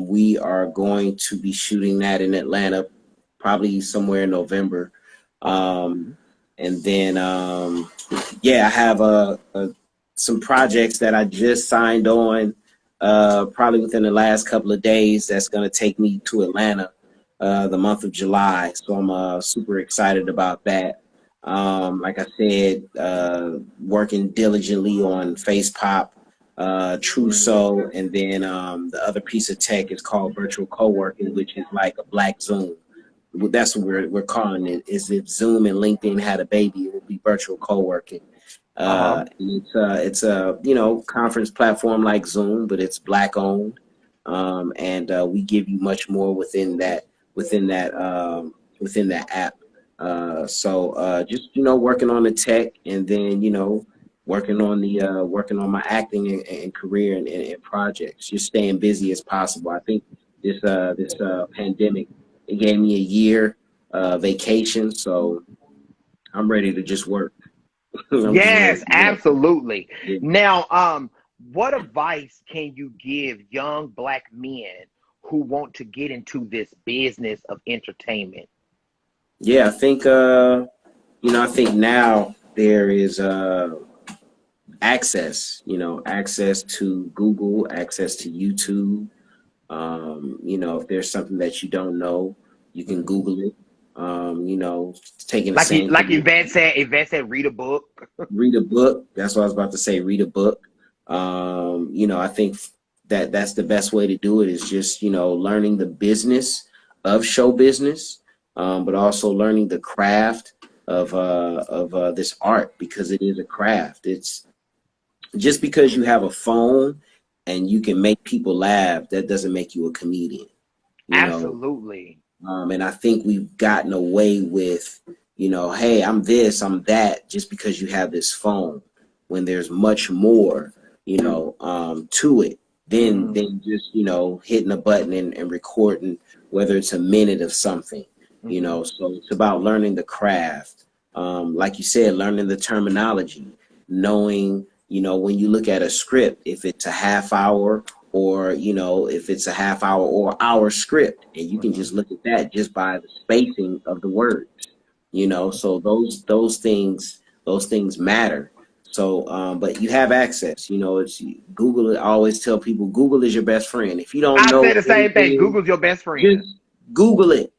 Speaker 2: We are going to be shooting that in Atlanta, probably somewhere in November. Um, and then, yeah, I have some projects that I just signed on, probably within the last couple of days. That's going to take me to Atlanta, the month of July. So I'm super excited about that. Like I said, working diligently on Face Pop, Trousseau, and then the other piece of tech is called virtual co-working, which is like a black Zoom. That's what we're calling it. Is if Zoom and LinkedIn had a baby, it would be virtual co-working.
Speaker 3: Uh-huh.
Speaker 2: It's a conference platform like Zoom, but it's black owned, and we give you much more within that within that app. So just working on the tech, and then working on working on my acting and career and projects. Just staying busy as possible. I think this pandemic, it gave me a year vacation, so I'm ready to just work. I'm just ready
Speaker 3: Yes,
Speaker 2: to work.
Speaker 3: absolutely.
Speaker 2: Yeah.
Speaker 3: Now, what advice can you give young black men who want to get into this business of entertainment?
Speaker 2: Yeah, I think I think now there is access, access to Google, access to YouTube. If there's something that you don't know, you can
Speaker 3: Mhm.
Speaker 2: Google it. Taking the same
Speaker 3: Like
Speaker 2: thing.
Speaker 3: Yvette said, read a book.
Speaker 2: Read a book. That's what I was about to say. Read a book. I think that's the best way to do it is just, learning the business of show business, but also learning the craft of this art, because it is a craft. It's just because you have a phone and you can make people laugh, that doesn't make you a comedian, you know.
Speaker 3: Absolutely.
Speaker 2: And I think we've gotten away with, hey, I'm this, I'm that, just because you have this phone, when there's much more, to it
Speaker 3: Mm,
Speaker 2: than just, hitting a button and recording, whether it's a minute of something,
Speaker 3: hmm.
Speaker 2: So it's about learning the craft. Like you said, learning the terminology, knowing, when you look at a script, if it's a half hour, or if it's a half hour or hour script, and you can
Speaker 3: Hmm.
Speaker 2: just look at that just by the spacing of the words, so those things matter. So but you have access, it's Google. I always tell people, Google is your best friend. If you don't
Speaker 3: I say
Speaker 2: know
Speaker 3: the same thing.
Speaker 2: anything,
Speaker 3: Google's your best friend.
Speaker 2: just Google it,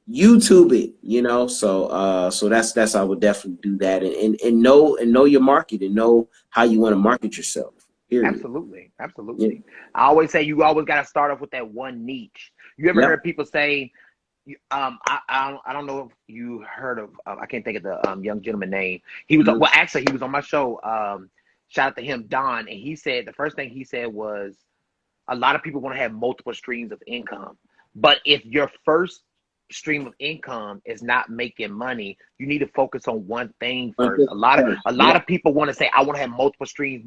Speaker 2: YouTube it, so that's I would definitely do that, and know your market, and know how you want to market yourself, period.
Speaker 3: Absolutely.
Speaker 2: Yeah.
Speaker 3: Absolutely. I always say you always got to start off with that one niche. You ever
Speaker 2: Yep.
Speaker 3: heard people say, I don't know if you heard of, I can't think of the young gentleman name. He was,
Speaker 2: Mhm.
Speaker 3: well, actually, he was on my show. Shout out to him, Don. And he said, the first thing he said was, a lot of people want to have multiple streams of income. But if your first stream of income is not making money, you need to focus on one thing
Speaker 2: One
Speaker 3: first.
Speaker 2: thing first.
Speaker 3: A lot
Speaker 2: Yep.
Speaker 3: of people want to say, I want to have multiple streams,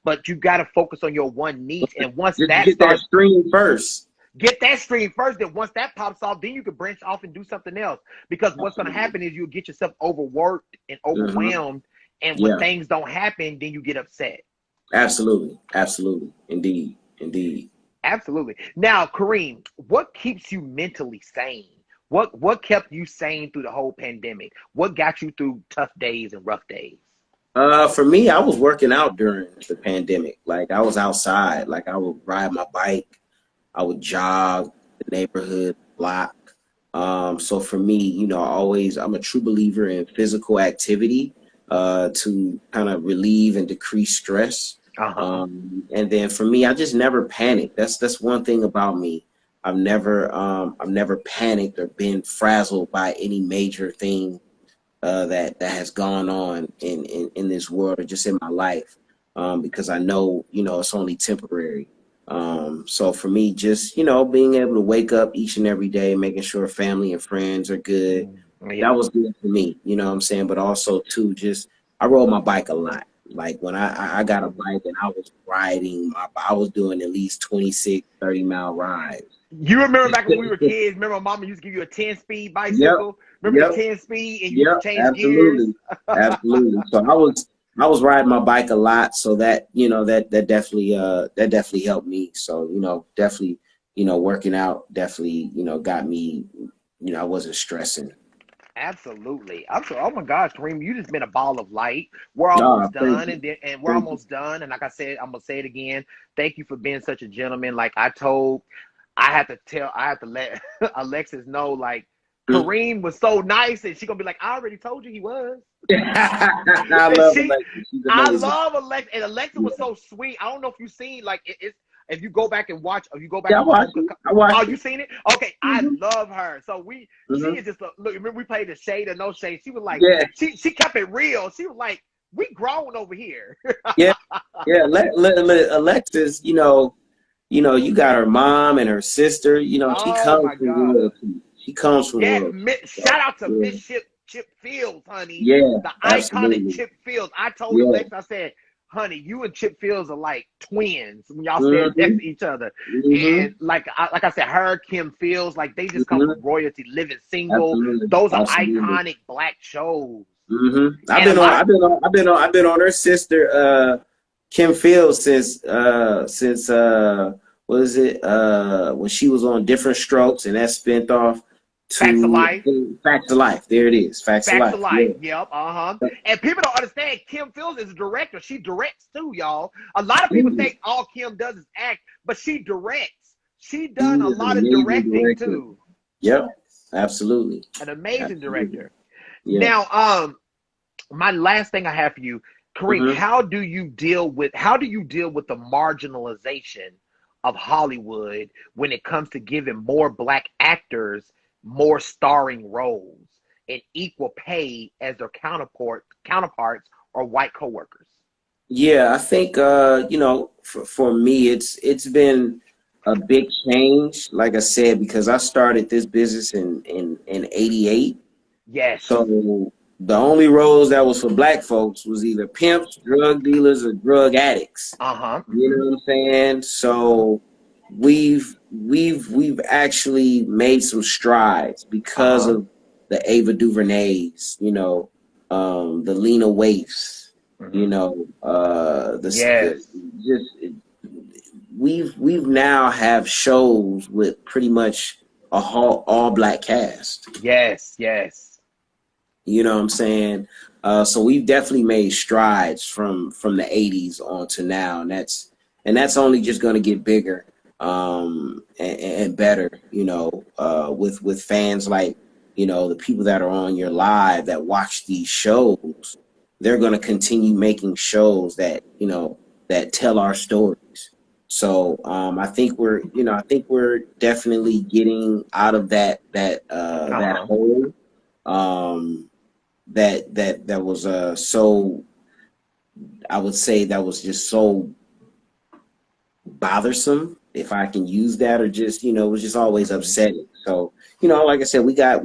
Speaker 3: but you got to focus on your one niche. And once
Speaker 2: Just
Speaker 3: that
Speaker 2: get that
Speaker 3: starts,
Speaker 2: stream first.
Speaker 3: get that stream first, then once that pops off, then you can branch off and do something else. Because what's going to
Speaker 2: Absolutely.
Speaker 3: happen is you'll get yourself overworked and
Speaker 2: Hmm.
Speaker 3: overwhelmed. And when
Speaker 2: Yeah.
Speaker 3: things don't happen, then you get upset.
Speaker 2: Absolutely. Absolutely. Indeed. Indeed.
Speaker 3: Absolutely. Now, Kareem, what keeps you mentally sane? What kept you sane through the whole pandemic? What got you through tough days and rough days?
Speaker 2: For me, I was working out during the pandemic. Like I was outside. Like I would ride my bike. I would jog the neighborhood block. So for me, I'm a true believer in physical activity to kind of relieve and decrease stress. And then for me, I just never panicked. That's one thing about me. I've never panicked or been frazzled by any major thing that has gone on in this world or just in my life, because I know it's only temporary. So for me, just being able to wake up each and every day, making sure family and friends are good, that was good for me. You know what I'm saying? But also too, just I rode my bike a lot. Like when I got a bike and I was riding, I was doing at least 26, 30-mile rides.
Speaker 3: You remember back when we were kids? Remember, Mama used to give you a 10-speed bicycle.
Speaker 2: Yep.
Speaker 3: Remember the 10-speed, and you could change
Speaker 2: Absolutely.
Speaker 3: gears.
Speaker 2: Absolutely. So I was riding my bike a lot, so that that definitely helped me. So definitely working out definitely got me. I wasn't stressing.
Speaker 3: Absolutely. Oh my gosh, Kareem, you just been a ball of light. We're
Speaker 2: Nah,
Speaker 3: almost
Speaker 2: thank
Speaker 3: done,
Speaker 2: you.
Speaker 3: and we're
Speaker 2: Thank you.
Speaker 3: almost done. And like I said, I'm gonna say it again. Thank you for being such a gentleman. Like I had to let Alexis know, like, Kareem was so nice, and she gonna be like, I already told you he was.
Speaker 2: I
Speaker 3: And
Speaker 2: love Alexa. She's
Speaker 3: I
Speaker 2: amazing.
Speaker 3: love Alexa, and Alexa was so sweet. I don't know if you seen, like, it's if you go back and watch, or you go back
Speaker 2: Yeah, I
Speaker 3: and
Speaker 2: watched
Speaker 3: home.
Speaker 2: it. I
Speaker 3: Oh,
Speaker 2: watched
Speaker 3: you
Speaker 2: it.
Speaker 3: seen it? Okay, I
Speaker 2: Hmm.
Speaker 3: love her. So she
Speaker 2: Hmm.
Speaker 3: is just look. Remember we played the shade or no shade. She was like,
Speaker 2: Yeah,
Speaker 3: she kept it real. She was like, we grown over here.
Speaker 2: yeah, yeah. Alexis, you got her mom and her sister. She
Speaker 3: Oh
Speaker 2: comes
Speaker 3: my
Speaker 2: from
Speaker 3: God.
Speaker 2: royalty. She comes from
Speaker 3: Yes,
Speaker 2: royalty.
Speaker 3: shout
Speaker 2: So,
Speaker 3: out to
Speaker 2: yeah,
Speaker 3: Miss Chip Fields, honey.
Speaker 2: yeah,
Speaker 3: The iconic
Speaker 2: absolutely.
Speaker 3: Chip Fields. I told
Speaker 2: Yeah.
Speaker 3: Alexa, I said, honey, you and Chip Fields are like twins when y'all stand next
Speaker 2: Hmm.
Speaker 3: to each other.
Speaker 2: Hmm.
Speaker 3: And like I said, her, Kim Fields, like they just come
Speaker 2: Hmm.
Speaker 3: from royalty, living single.
Speaker 2: Absolutely.
Speaker 3: Those are
Speaker 2: Absolutely.
Speaker 3: iconic black shows.
Speaker 2: Hmm. I've
Speaker 3: And a
Speaker 2: been on.
Speaker 3: lot of
Speaker 2: I've been on. I've been on her sister, Kim Fields, since what is it? When she was on Different Strokes, and that spent off
Speaker 3: Facts of
Speaker 2: to
Speaker 3: Life.
Speaker 2: Facts of Life. There it is. Facts of
Speaker 3: Facts of
Speaker 2: Life.
Speaker 3: Life.
Speaker 2: Yeah.
Speaker 3: Yep. And people don't understand Kim Fields is a director. She directs too, y'all. A lot of people think all Kim does is act, but she directs. She
Speaker 2: She
Speaker 3: done a
Speaker 2: is an
Speaker 3: lot of
Speaker 2: amazing
Speaker 3: directing
Speaker 2: director.
Speaker 3: too.
Speaker 2: Yep. Absolutely.
Speaker 3: An amazing
Speaker 2: Absolutely.
Speaker 3: director.
Speaker 2: Yeah.
Speaker 3: Now, my last thing I have for you, Kareem,
Speaker 2: Hmm.
Speaker 3: how do you deal with the marginalization of Hollywood when it comes to giving more black actors more starring roles and equal pay as their counterparts or white coworkers?
Speaker 2: Yeah, I think for me it's been a big change, like I said, because I started this business in '88.
Speaker 3: Yes.
Speaker 2: So the only roles that was for black folks was either pimps, drug dealers, or drug addicts.
Speaker 3: Uh-huh.
Speaker 2: You know what I'm saying? So we've actually made some strides because
Speaker 3: Uh-huh.
Speaker 2: of the Ava DuVernays, the Lena Waiths,
Speaker 3: Hmm.
Speaker 2: the
Speaker 3: Yes.
Speaker 2: just we've now have shows with pretty much all black cast.
Speaker 3: Yes. Yes.
Speaker 2: You know what I'm saying? So we've definitely made strides from the '80s on to now, and that's only just going to get bigger and better. With fans like the people that are on your live that watch these shows, they're going to continue making shows that tell our stories. So I think we're definitely getting out of that
Speaker 3: Uh-huh.
Speaker 2: hole. Um, that was so, I would say, that was just so bothersome, if I can use that, or just it was just always
Speaker 3: Hmm.
Speaker 2: upsetting. So like I said, we got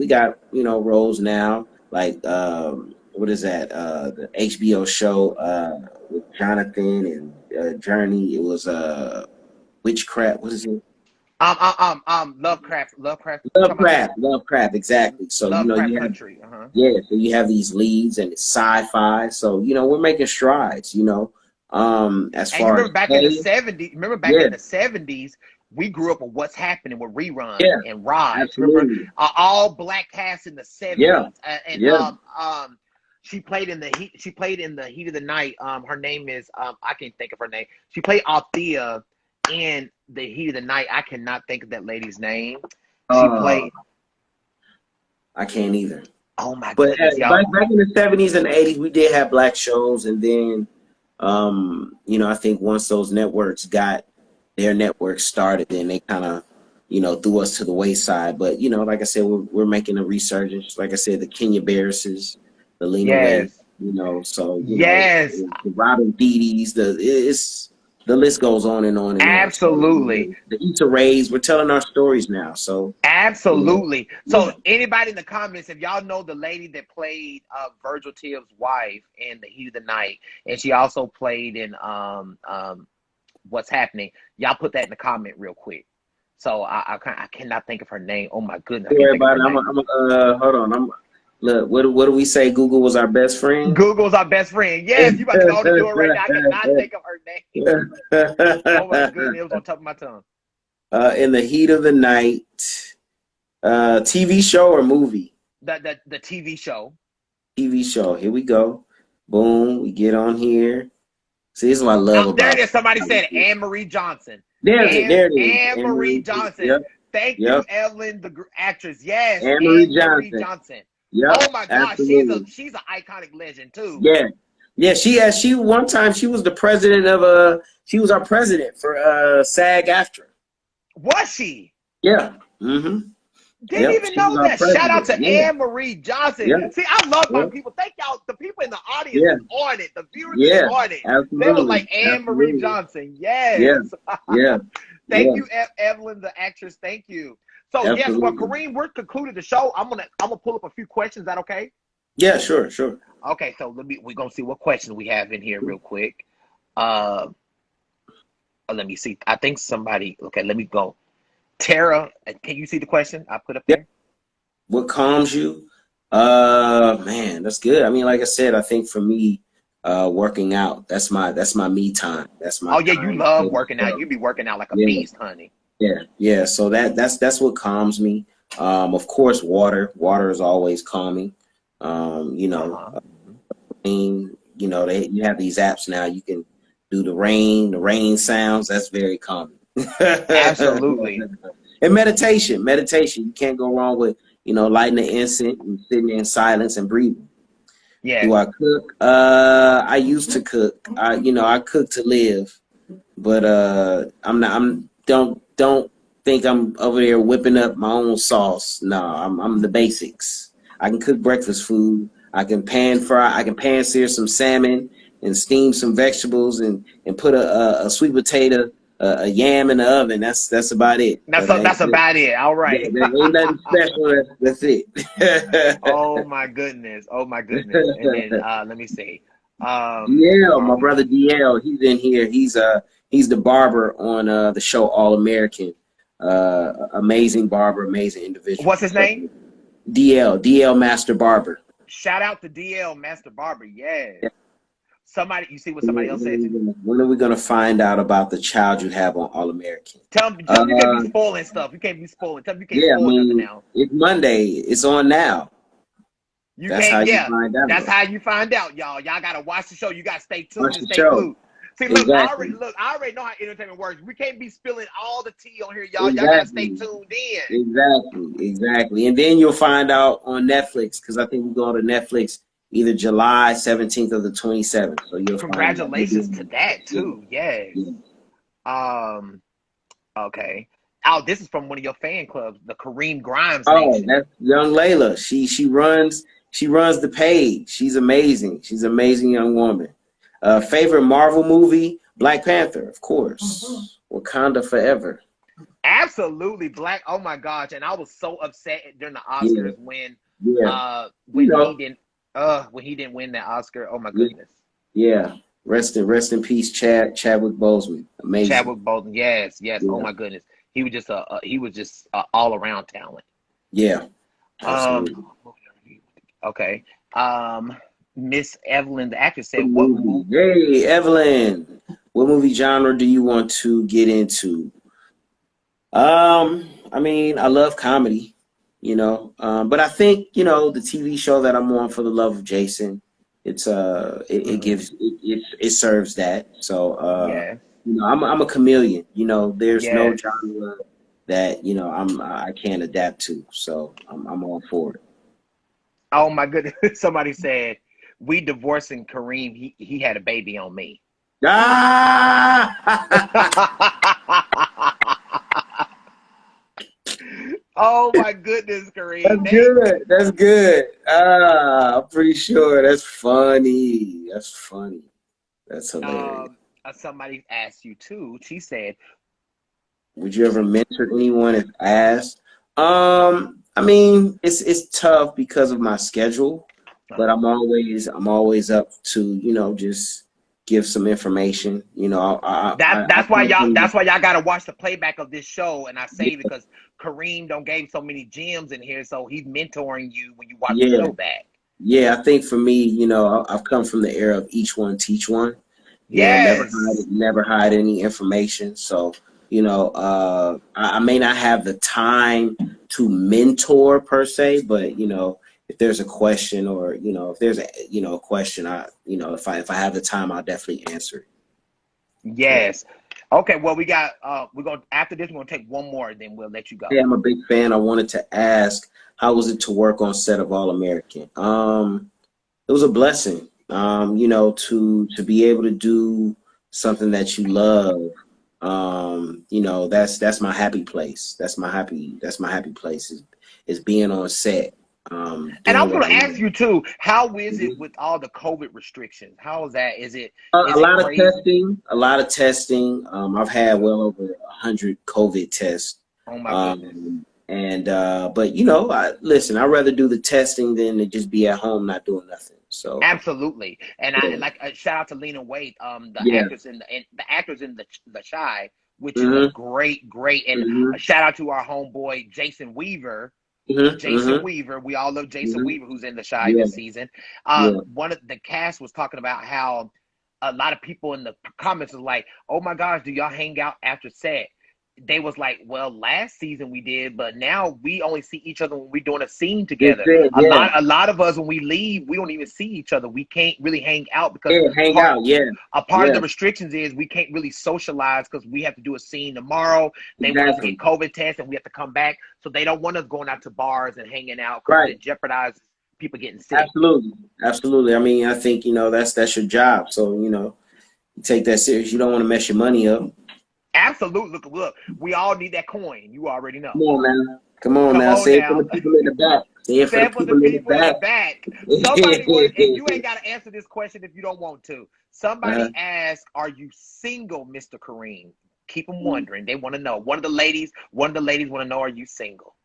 Speaker 2: roles now, like what is that, the HBO show with Jonathan and Journey. It was Witchcraft, what is it?
Speaker 3: Lovecraft. You talking about
Speaker 2: Lovecraft, exactly. So
Speaker 3: Lovecraft
Speaker 2: you have,
Speaker 3: Country? Uh-huh.
Speaker 2: yeah, so you have these leads and it's sci-fi. So, we're making strides, as
Speaker 3: And you
Speaker 2: far
Speaker 3: remember
Speaker 2: as
Speaker 3: back in the
Speaker 2: pay.
Speaker 3: 70s,
Speaker 2: Yeah,
Speaker 3: we grew up with What's Happening with reruns
Speaker 2: yeah,
Speaker 3: and Rise. Remember,
Speaker 2: absolutely.
Speaker 3: all black cast in the
Speaker 2: Yeah,
Speaker 3: 70s. And
Speaker 2: yeah.
Speaker 3: She played in the Heat. She played in the Heat of the Night. Her name is I can't think of her name. She played Althea in the Heat of the Night. I cannot think of that lady's name. She played.
Speaker 2: I can't either.
Speaker 3: Oh my
Speaker 2: But
Speaker 3: goodness, y'all.
Speaker 2: back in the 70s and 80s, we did have black shows, and then you know, I think once those networks got their network started, then they kind of, you know, threw us to the wayside. But you know, like I said, we're making a resurgence. Like I said, the Kenya Barrises, the Lena Waithe, you know, so you know, the Robin Dede's, the list goes on and on and
Speaker 3: absolutely.
Speaker 2: On. So, the Issa Rays, we're telling our stories now. So
Speaker 3: absolutely.
Speaker 2: You know,
Speaker 3: so anybody in the comments, if y'all know the lady that played Virgil Tibbs' wife in the Heat of the Night, and she also played in What's Happening, y'all put that in the comment real quick. So I cannot think of her name. Oh my goodness!
Speaker 2: Everybody, hold on. Look, what do we say? Google was our best friend.
Speaker 3: Google's our best friend. Yes, you about to go to do it right now. I cannot think of her name. Oh my goodness, it was on top of my tongue.
Speaker 2: In the Heat of the Night, TV show or movie?
Speaker 3: The TV show.
Speaker 2: TV show. Here we go. Boom. We get on here. See, this is what I love about.
Speaker 3: There it is. Somebody said Anne Marie Johnson.
Speaker 2: There it is.
Speaker 3: Anne Marie Johnson.
Speaker 2: Yep.
Speaker 3: Thank you, Evelyn, the actress. Yes,
Speaker 2: Anne Marie
Speaker 3: Johnson.
Speaker 2: Yep.
Speaker 3: Oh my gosh,
Speaker 2: absolutely.
Speaker 3: she's an iconic legend too.
Speaker 2: Yeah. She one time she was the president of she was our president for SAG-AFTRA.
Speaker 3: Was she?
Speaker 2: Yeah. Mm-hmm.
Speaker 3: Didn't even know that. Shout out to Anne Marie Johnson.
Speaker 2: Yeah.
Speaker 3: See, I love my people. Thank y'all. The people in the audience is on it. The viewers is on it.
Speaker 2: Absolutely.
Speaker 3: They were like Anne Marie Johnson. Yes.
Speaker 2: Yeah.
Speaker 3: Thank you, Evelyn, the actress. Thank you. So yes, well, Kareem, we're concluded the show. I'm gonna pull up a few questions. Is that okay?
Speaker 2: Yeah, sure.
Speaker 3: Okay, so we're gonna see what questions we have in here real quick. Let me see. I think somebody. Okay, let me go. Tara, can you see the question I put up there?
Speaker 2: What calms you? Man, that's good. I mean, like I said, I think for me, working out, that's my me time. That's my.
Speaker 3: Oh yeah, you love working out. You be working out like a beast, honey.
Speaker 2: Yeah. So that's what calms me. Of course, water. Water is always calming. You know, rain, you know, you have these apps now. You can do the rain sounds. That's very calming.
Speaker 3: Absolutely.
Speaker 2: And meditation. You can't go wrong with, you know, lighting the incense and sitting in silence and breathing.
Speaker 3: Yeah.
Speaker 2: Do I cook? I used to cook. I cook to live, but don't think I'm over there whipping up my own sauce. No, I'm the basics. I can cook breakfast food. I can pan sear some salmon and steam some vegetables and put a sweet potato, a yam in the oven. That's about it.
Speaker 3: That's about it. All right.
Speaker 2: There ain't nothing special. That's it.
Speaker 3: Oh my goodness. And then let me see.
Speaker 2: DL, my brother DL, he's in here. He's the barber on the show All American. Amazing barber, amazing individual.
Speaker 3: What's his name?
Speaker 2: DL Master Barber.
Speaker 3: Shout out to DL Master Barber. Yeah. You see what somebody else said?
Speaker 2: When are we gonna find out about the child you have on All American?
Speaker 3: Tell me you can't be spoiling stuff. You can't be spoiling. Tell me you can't spoil nothing now.
Speaker 2: It's Monday. It's on now.
Speaker 3: That's how you find out, y'all. Y'all gotta watch the show. You gotta stay tuned and stay glued. See, look, exactly. I already know how entertainment works. We can't be spilling all the tea on here, y'all. Exactly. Y'all gotta stay tuned in.
Speaker 2: Exactly. And then you'll find out on Netflix, because I think we go to Netflix either July 17th or the 27th. So you'll
Speaker 3: congratulations to that too. Yes. Yeah. Okay. Oh, this is from one of your fan clubs, the Kareem Grimes.
Speaker 2: Oh, that's young Layla. She runs the page. She's amazing. She's an amazing young woman. Favorite Marvel movie? Black Panther, of course. Wakanda Forever.
Speaker 3: Absolutely, Black. Oh my gosh! And I was so upset during the Oscars when he didn't win that Oscar. Oh my goodness.
Speaker 2: Yeah. Rest in peace, Chadwick Boseman. Amazing.
Speaker 3: Chadwick Boseman. Yes. Yeah. Oh my goodness. He was just all around talent.
Speaker 2: Yeah. Absolutely.
Speaker 3: Okay. Miss Evelyn, the actress, said, "What movie?"
Speaker 2: Hey, Evelyn, what movie genre do you want to get into? I mean, I love comedy, but I think, the TV show that I'm on, For the Love of Jason, it gives it serves that. So
Speaker 3: Yeah.
Speaker 2: you know, I'm a chameleon. You know, there's no
Speaker 3: Yes.
Speaker 2: genre that you know I can't adapt to. So I'm all for it.
Speaker 3: Oh my goodness. Somebody said we divorcing Kareem. He had a baby on me.
Speaker 2: Ah!
Speaker 3: Oh my goodness,
Speaker 2: That's
Speaker 3: Kareem. They
Speaker 2: good. That's good. I'm pretty sure that's funny. That's funny. That's hilarious.
Speaker 3: somebody asked you too. She said,
Speaker 2: Would you ever mentor anyone if asked? I mean, it's tough because of my schedule, but I'm always up to, you know, just give some information. You know, I
Speaker 3: that's why
Speaker 2: come
Speaker 3: y'all
Speaker 2: from
Speaker 3: that's why y'all gotta watch the playback of this show. And I say
Speaker 2: yeah,
Speaker 3: because Kareem don't gave so many gems in here, so he's mentoring you when you watch the
Speaker 2: yeah,
Speaker 3: show back.
Speaker 2: yeah. I think for me, you know, I've come from the era of each one teach one. You know,
Speaker 3: Yes.
Speaker 2: never hide any information. So, you know, I may not have the time to mentor per se, but you know, if there's a question or you know, if there's a you know a question, you know, if I have the time, I'll definitely answer it. Yeah,
Speaker 3: Yes. Okay, well we got we're gonna after this we're gonna take one more, then we'll let you
Speaker 2: yeah,
Speaker 3: go.
Speaker 2: I'm a big fan. I wanted to ask, how was it to work on set of All American? It was a blessing. You know, to be able to do something that you love. You know, that's my happy place. That's my happy place is being on set,
Speaker 3: And I
Speaker 2: doing
Speaker 3: was
Speaker 2: what
Speaker 3: gonna
Speaker 2: I
Speaker 3: ask
Speaker 2: love.
Speaker 3: you too, how is it
Speaker 2: Mhm.
Speaker 3: with all the COVID restrictions? How is that?
Speaker 2: A
Speaker 3: Is it
Speaker 2: lot of
Speaker 3: crazy?
Speaker 2: testing, a lot of testing. I've had well over 100 COVID tests.
Speaker 3: Oh my goodness.
Speaker 2: And but you know, listen, I'd rather do the testing than to just be at home not doing nothing. So
Speaker 3: Absolutely, and I
Speaker 2: yeah,
Speaker 3: like shout out to Lena Waithe, the
Speaker 2: yeah.
Speaker 3: actress the actors in the Shy, which is a
Speaker 2: Hmm.
Speaker 3: great, and a
Speaker 2: Hmm.
Speaker 3: shout out to our homeboy Jason Weaver.
Speaker 2: Hmm.
Speaker 3: Jason
Speaker 2: Hmm.
Speaker 3: Weaver, we all love Jason
Speaker 2: Hmm.
Speaker 3: Weaver, who's in the Shy
Speaker 2: Yeah,
Speaker 3: this season.
Speaker 2: yeah.
Speaker 3: One of the cast was talking about how a lot of people in the comments was like, "Oh my gosh, do y'all hang out after set?" They was like, well, last season we did, but now we only see each other when we're doing a scene
Speaker 2: That's
Speaker 3: together.
Speaker 2: it.
Speaker 3: A
Speaker 2: Yeah,
Speaker 3: lot, a lot of us when we leave, we don't even see each other. We can't really hang out because
Speaker 2: yeah. Hang
Speaker 3: part
Speaker 2: out. Yeah,
Speaker 3: a part of
Speaker 2: yeah.
Speaker 3: the restrictions is we can't really socialize because we have to do a scene tomorrow. They want us to get
Speaker 2: Exactly.
Speaker 3: COVID tests and we have to come back. So they don't want us going out to bars and hanging out because
Speaker 2: Right.
Speaker 3: it jeopardizes people getting sick.
Speaker 2: Absolutely. Absolutely. I mean, I think you know that's your job. So you know, you take that serious. You don't want to mess your money up.
Speaker 3: Absolutely. Look, we all need that coin. You already know.
Speaker 2: Come on now. Come on
Speaker 3: Come
Speaker 2: now.
Speaker 3: on
Speaker 2: Say it for
Speaker 3: now.
Speaker 2: the people in the back. Say it for the
Speaker 3: Except for the
Speaker 2: people in the
Speaker 3: people in the
Speaker 2: back.
Speaker 3: back. Somebody wanted, and you ain't got to answer this question if you don't want to.
Speaker 2: Uh-huh.
Speaker 3: Somebody asked, "Are you single, Mr. Kareem?" Keep them wondering. They want to know. One of the ladies want to know, are you single?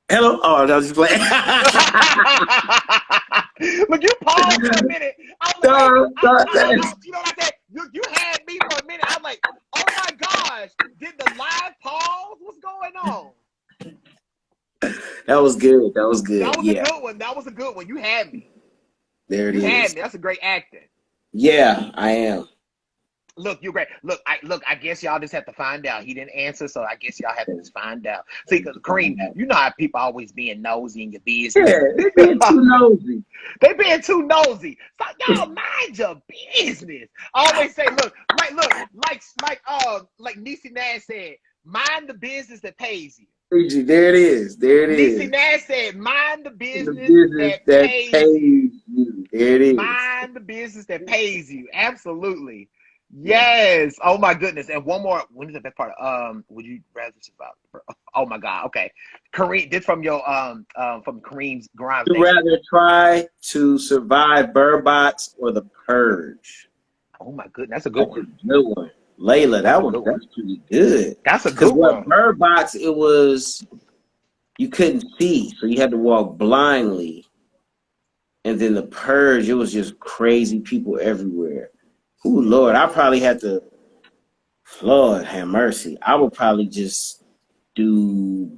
Speaker 2: Hello. Oh, that was just playing.
Speaker 3: Look, you paused for a minute. I was like, wait.
Speaker 2: No,
Speaker 3: You know what I said? You had me for a minute. I was like, oh my gosh, did the live pause? What's going on?
Speaker 2: that was good. That was good.
Speaker 3: That was a
Speaker 2: Yeah.
Speaker 3: good one. That was a good one. You had me.
Speaker 2: There it
Speaker 3: You had
Speaker 2: is.
Speaker 3: me. That's a great acting.
Speaker 2: Yeah, I am.
Speaker 3: Look, you're great. I guess y'all just have to find out. He didn't answer, so I guess y'all have to just find out. See, because Kareem, you know how people always being nosy in your
Speaker 2: Yeah,
Speaker 3: business.
Speaker 2: they're being too nosy.
Speaker 3: They being too nosy. So y'all mind your business. I always say, like Niecy Nash said, mind the business that pays you.
Speaker 2: There it is. There it
Speaker 3: Niecy
Speaker 2: is.
Speaker 3: Nash said, mind the
Speaker 2: The
Speaker 3: business
Speaker 2: business
Speaker 3: that
Speaker 2: that
Speaker 3: pays you.
Speaker 2: pays you. There it is.
Speaker 3: Mind the business that pays you. Absolutely.
Speaker 2: Yeah.
Speaker 3: Yes. Oh my goodness. And one more. When is the best part? Would you rather survive? Oh my God. Okay. Kareem, this from your from Kareem's Grimes
Speaker 2: You
Speaker 3: Nation.
Speaker 2: rather try to survive Bird Box or the Purge?
Speaker 3: Oh my goodness. That's a good
Speaker 2: That's a
Speaker 3: one.
Speaker 2: good one. Layla,
Speaker 3: That's a good one.
Speaker 2: that's pretty good.
Speaker 3: That's a
Speaker 2: Because
Speaker 3: good
Speaker 2: what
Speaker 3: one.
Speaker 2: Bird Box, it was you couldn't see, so you had to walk blindly. And then the Purge, it was just crazy people everywhere. Ooh, Lord, I probably had to. Lord have mercy. I would probably just do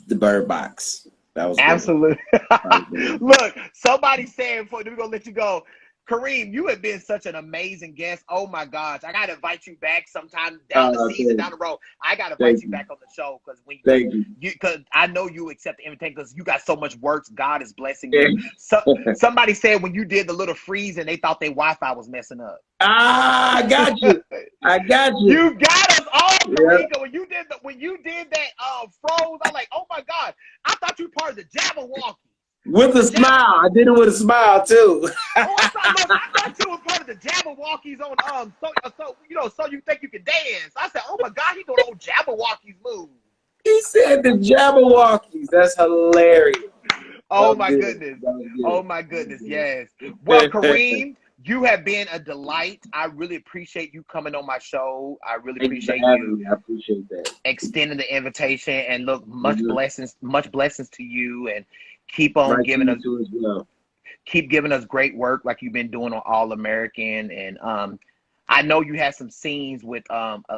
Speaker 2: the Bird Box. That was good.
Speaker 3: Absolutely.
Speaker 2: That was good.
Speaker 3: Look, somebody said before we're gonna let you go. Kareem, you have been such an amazing guest. Oh my gosh, I gotta invite you back sometime down the season, down the road. I gotta invite you back on the show because because I know you accept the invitation because you got so much work. God is blessing you. So, somebody said when you did the little freeze and they thought their Wi-Fi was messing up.
Speaker 2: I got you. I got you.
Speaker 3: You got us all, Kareem. Yep. When you did that froze, I'm like, oh my God, I thought you were part of the Jabberwocky.
Speaker 2: With a smile. I did it with a smile too.
Speaker 3: I thought you were part of the Jabberwockies on so you think you can dance. I said, oh my God, he doing old Jabberwockies move.
Speaker 2: He said the Jabberwockies. That's hilarious.
Speaker 3: Oh my goodness. Oh my goodness. Yes. Well, Kareem, you have been a delight. I really appreciate you coming on my show. I really appreciate you.
Speaker 2: I appreciate that.
Speaker 3: Extending the invitation, and look, much blessings to you, and keep on giving us keep giving us great work like you've been doing on All American. And I know you had some scenes with well,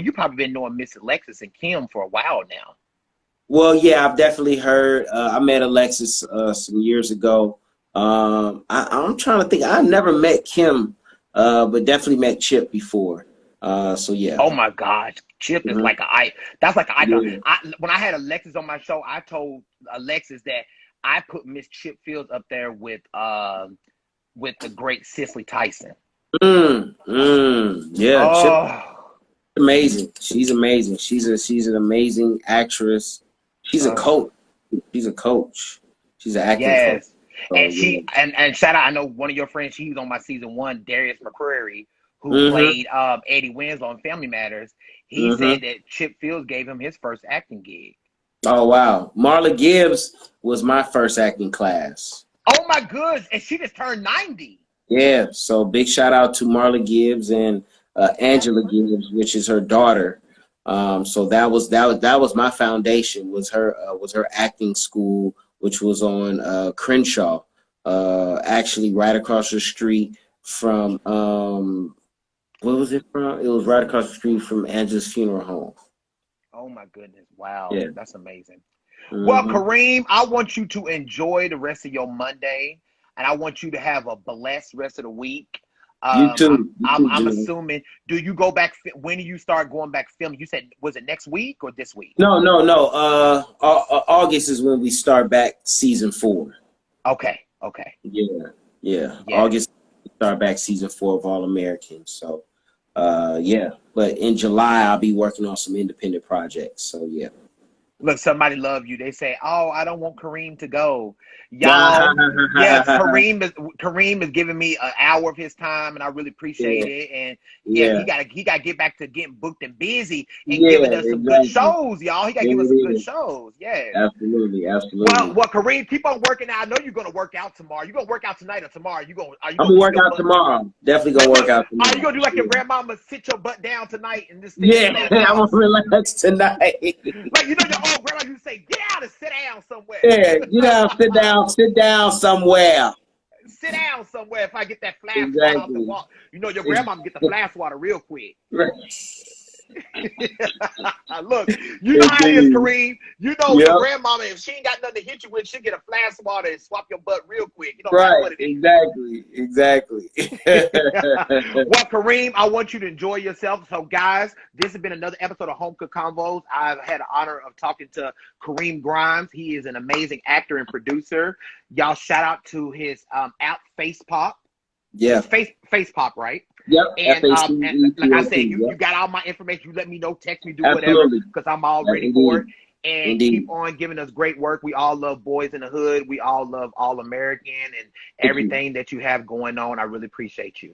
Speaker 3: you probably been knowing Miss Alexis and Kim for a while now.
Speaker 2: Well, yeah, I've definitely heard. I met Alexis some years ago. I'm trying to think. I never met Kim, but definitely met Chip before. So yeah.
Speaker 3: Oh my gosh, Chip is like that's like an icon. Yeah. When I had Alexis on my show, I told Alexis that I put Miss Chip Fields up there with the great Cicely Tyson.
Speaker 2: Yeah.
Speaker 3: Oh.
Speaker 2: Chip, amazing. She's amazing. She's an amazing actress. She's a coach. She's a coach. She's an acting coach.
Speaker 3: And and shout out, I know one of your friends, she was on my season 1, Darius McCrary, who played Eddie Winslow on Family Matters. He said that Chip Fields gave him his first acting gig.
Speaker 2: Oh wow. Marla Gibbs was my first acting class.
Speaker 3: Oh my goodness. And she just turned 90.
Speaker 2: Yeah. So big shout out to Marla Gibbs and Angela Gibbs, which is her daughter. So that was my foundation, was her acting school, which was on Crenshaw, actually right across the street from what was it from? It was right across the street from Angela's funeral home.
Speaker 3: Oh my goodness. Wow.
Speaker 2: Yeah.
Speaker 3: That's amazing. Well, Kareem, I want you to enjoy the rest of your Monday, and I want you to have a blessed rest of the week.
Speaker 2: You too.
Speaker 3: I'm assuming, do you go back, when do you start going back filming? You said, was it next week or this week?
Speaker 2: No. August is when we start back season 4.
Speaker 3: Okay.
Speaker 2: Yeah. August we start back season 4 of All American. So, yeah. But in July, I'll be working on some independent projects. So, yeah.
Speaker 3: Look, somebody love you. They say, "Oh, I don't want Kareem to go." Y'all, yes, Kareem is giving me an hour of his time, and I really appreciate it. And he got to get back to getting booked and busy and giving us some good shows, y'all. He got to give us some good shows. Yeah,
Speaker 2: absolutely.
Speaker 3: Well, Kareem, keep on working out. I know you're gonna work out tomorrow. You gonna work out tonight or tomorrow? I'm
Speaker 2: gonna work out tomorrow. Definitely gonna work out tomorrow.
Speaker 3: Are you gonna do like your grandmama, sit your butt down tonight and just
Speaker 2: I'm gonna relax tonight.
Speaker 3: Like your old grandma used to say, "Get out and sit down somewhere."
Speaker 2: Yeah, sit down somewhere.
Speaker 3: Sit down somewhere. If I get that flash water off the wall, your grandma get the flash water real quick.
Speaker 2: Right.
Speaker 3: Look, you know how it is, Kareem. Your grandmama, if she ain't got nothing to hit you with, she'll get a flash water and swap your butt real quick.
Speaker 2: Right, exactly.
Speaker 3: Well, Kareem, I want you to enjoy yourself. So, guys, this has been another episode of Home Cook Convos. I've had the honor of talking to Kareem Grimes. He is an amazing actor and producer. Y'all shout out to his app, Face Pop.
Speaker 2: Yeah.
Speaker 3: Face Pop, right?
Speaker 2: Yep.
Speaker 3: And like I said, you got all my information. You let me know, text me, do whatever, because I'm all ready for it. And keep on giving us great work. We all love Boys in the Hood. We all love All American and everything that you have going on. I really appreciate you.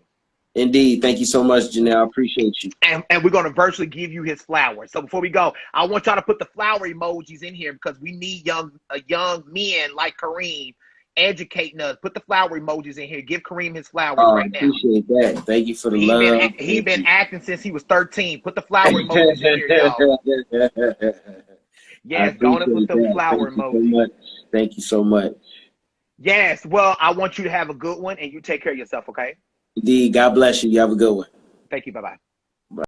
Speaker 2: Indeed. Thank you so much, Janelle. I appreciate you.
Speaker 3: And we're going to virtually give you his flowers. So before we go, I want y'all to put the flower emojis in here because we need young men like Kareem educating us. Put the flower emojis in here. Give Kareem his flowers right now.
Speaker 2: I appreciate that. Thank you for the love.
Speaker 3: He's been acting since he was 13. Put the flower emojis in here, y'all. Yes, don't put the flower emoji.
Speaker 2: Thank you so much.
Speaker 3: Yes, well, I want you to have a good one, and you take care of yourself, okay?
Speaker 2: Indeed. God bless you. You have a good one.
Speaker 3: Thank you. Bye-bye.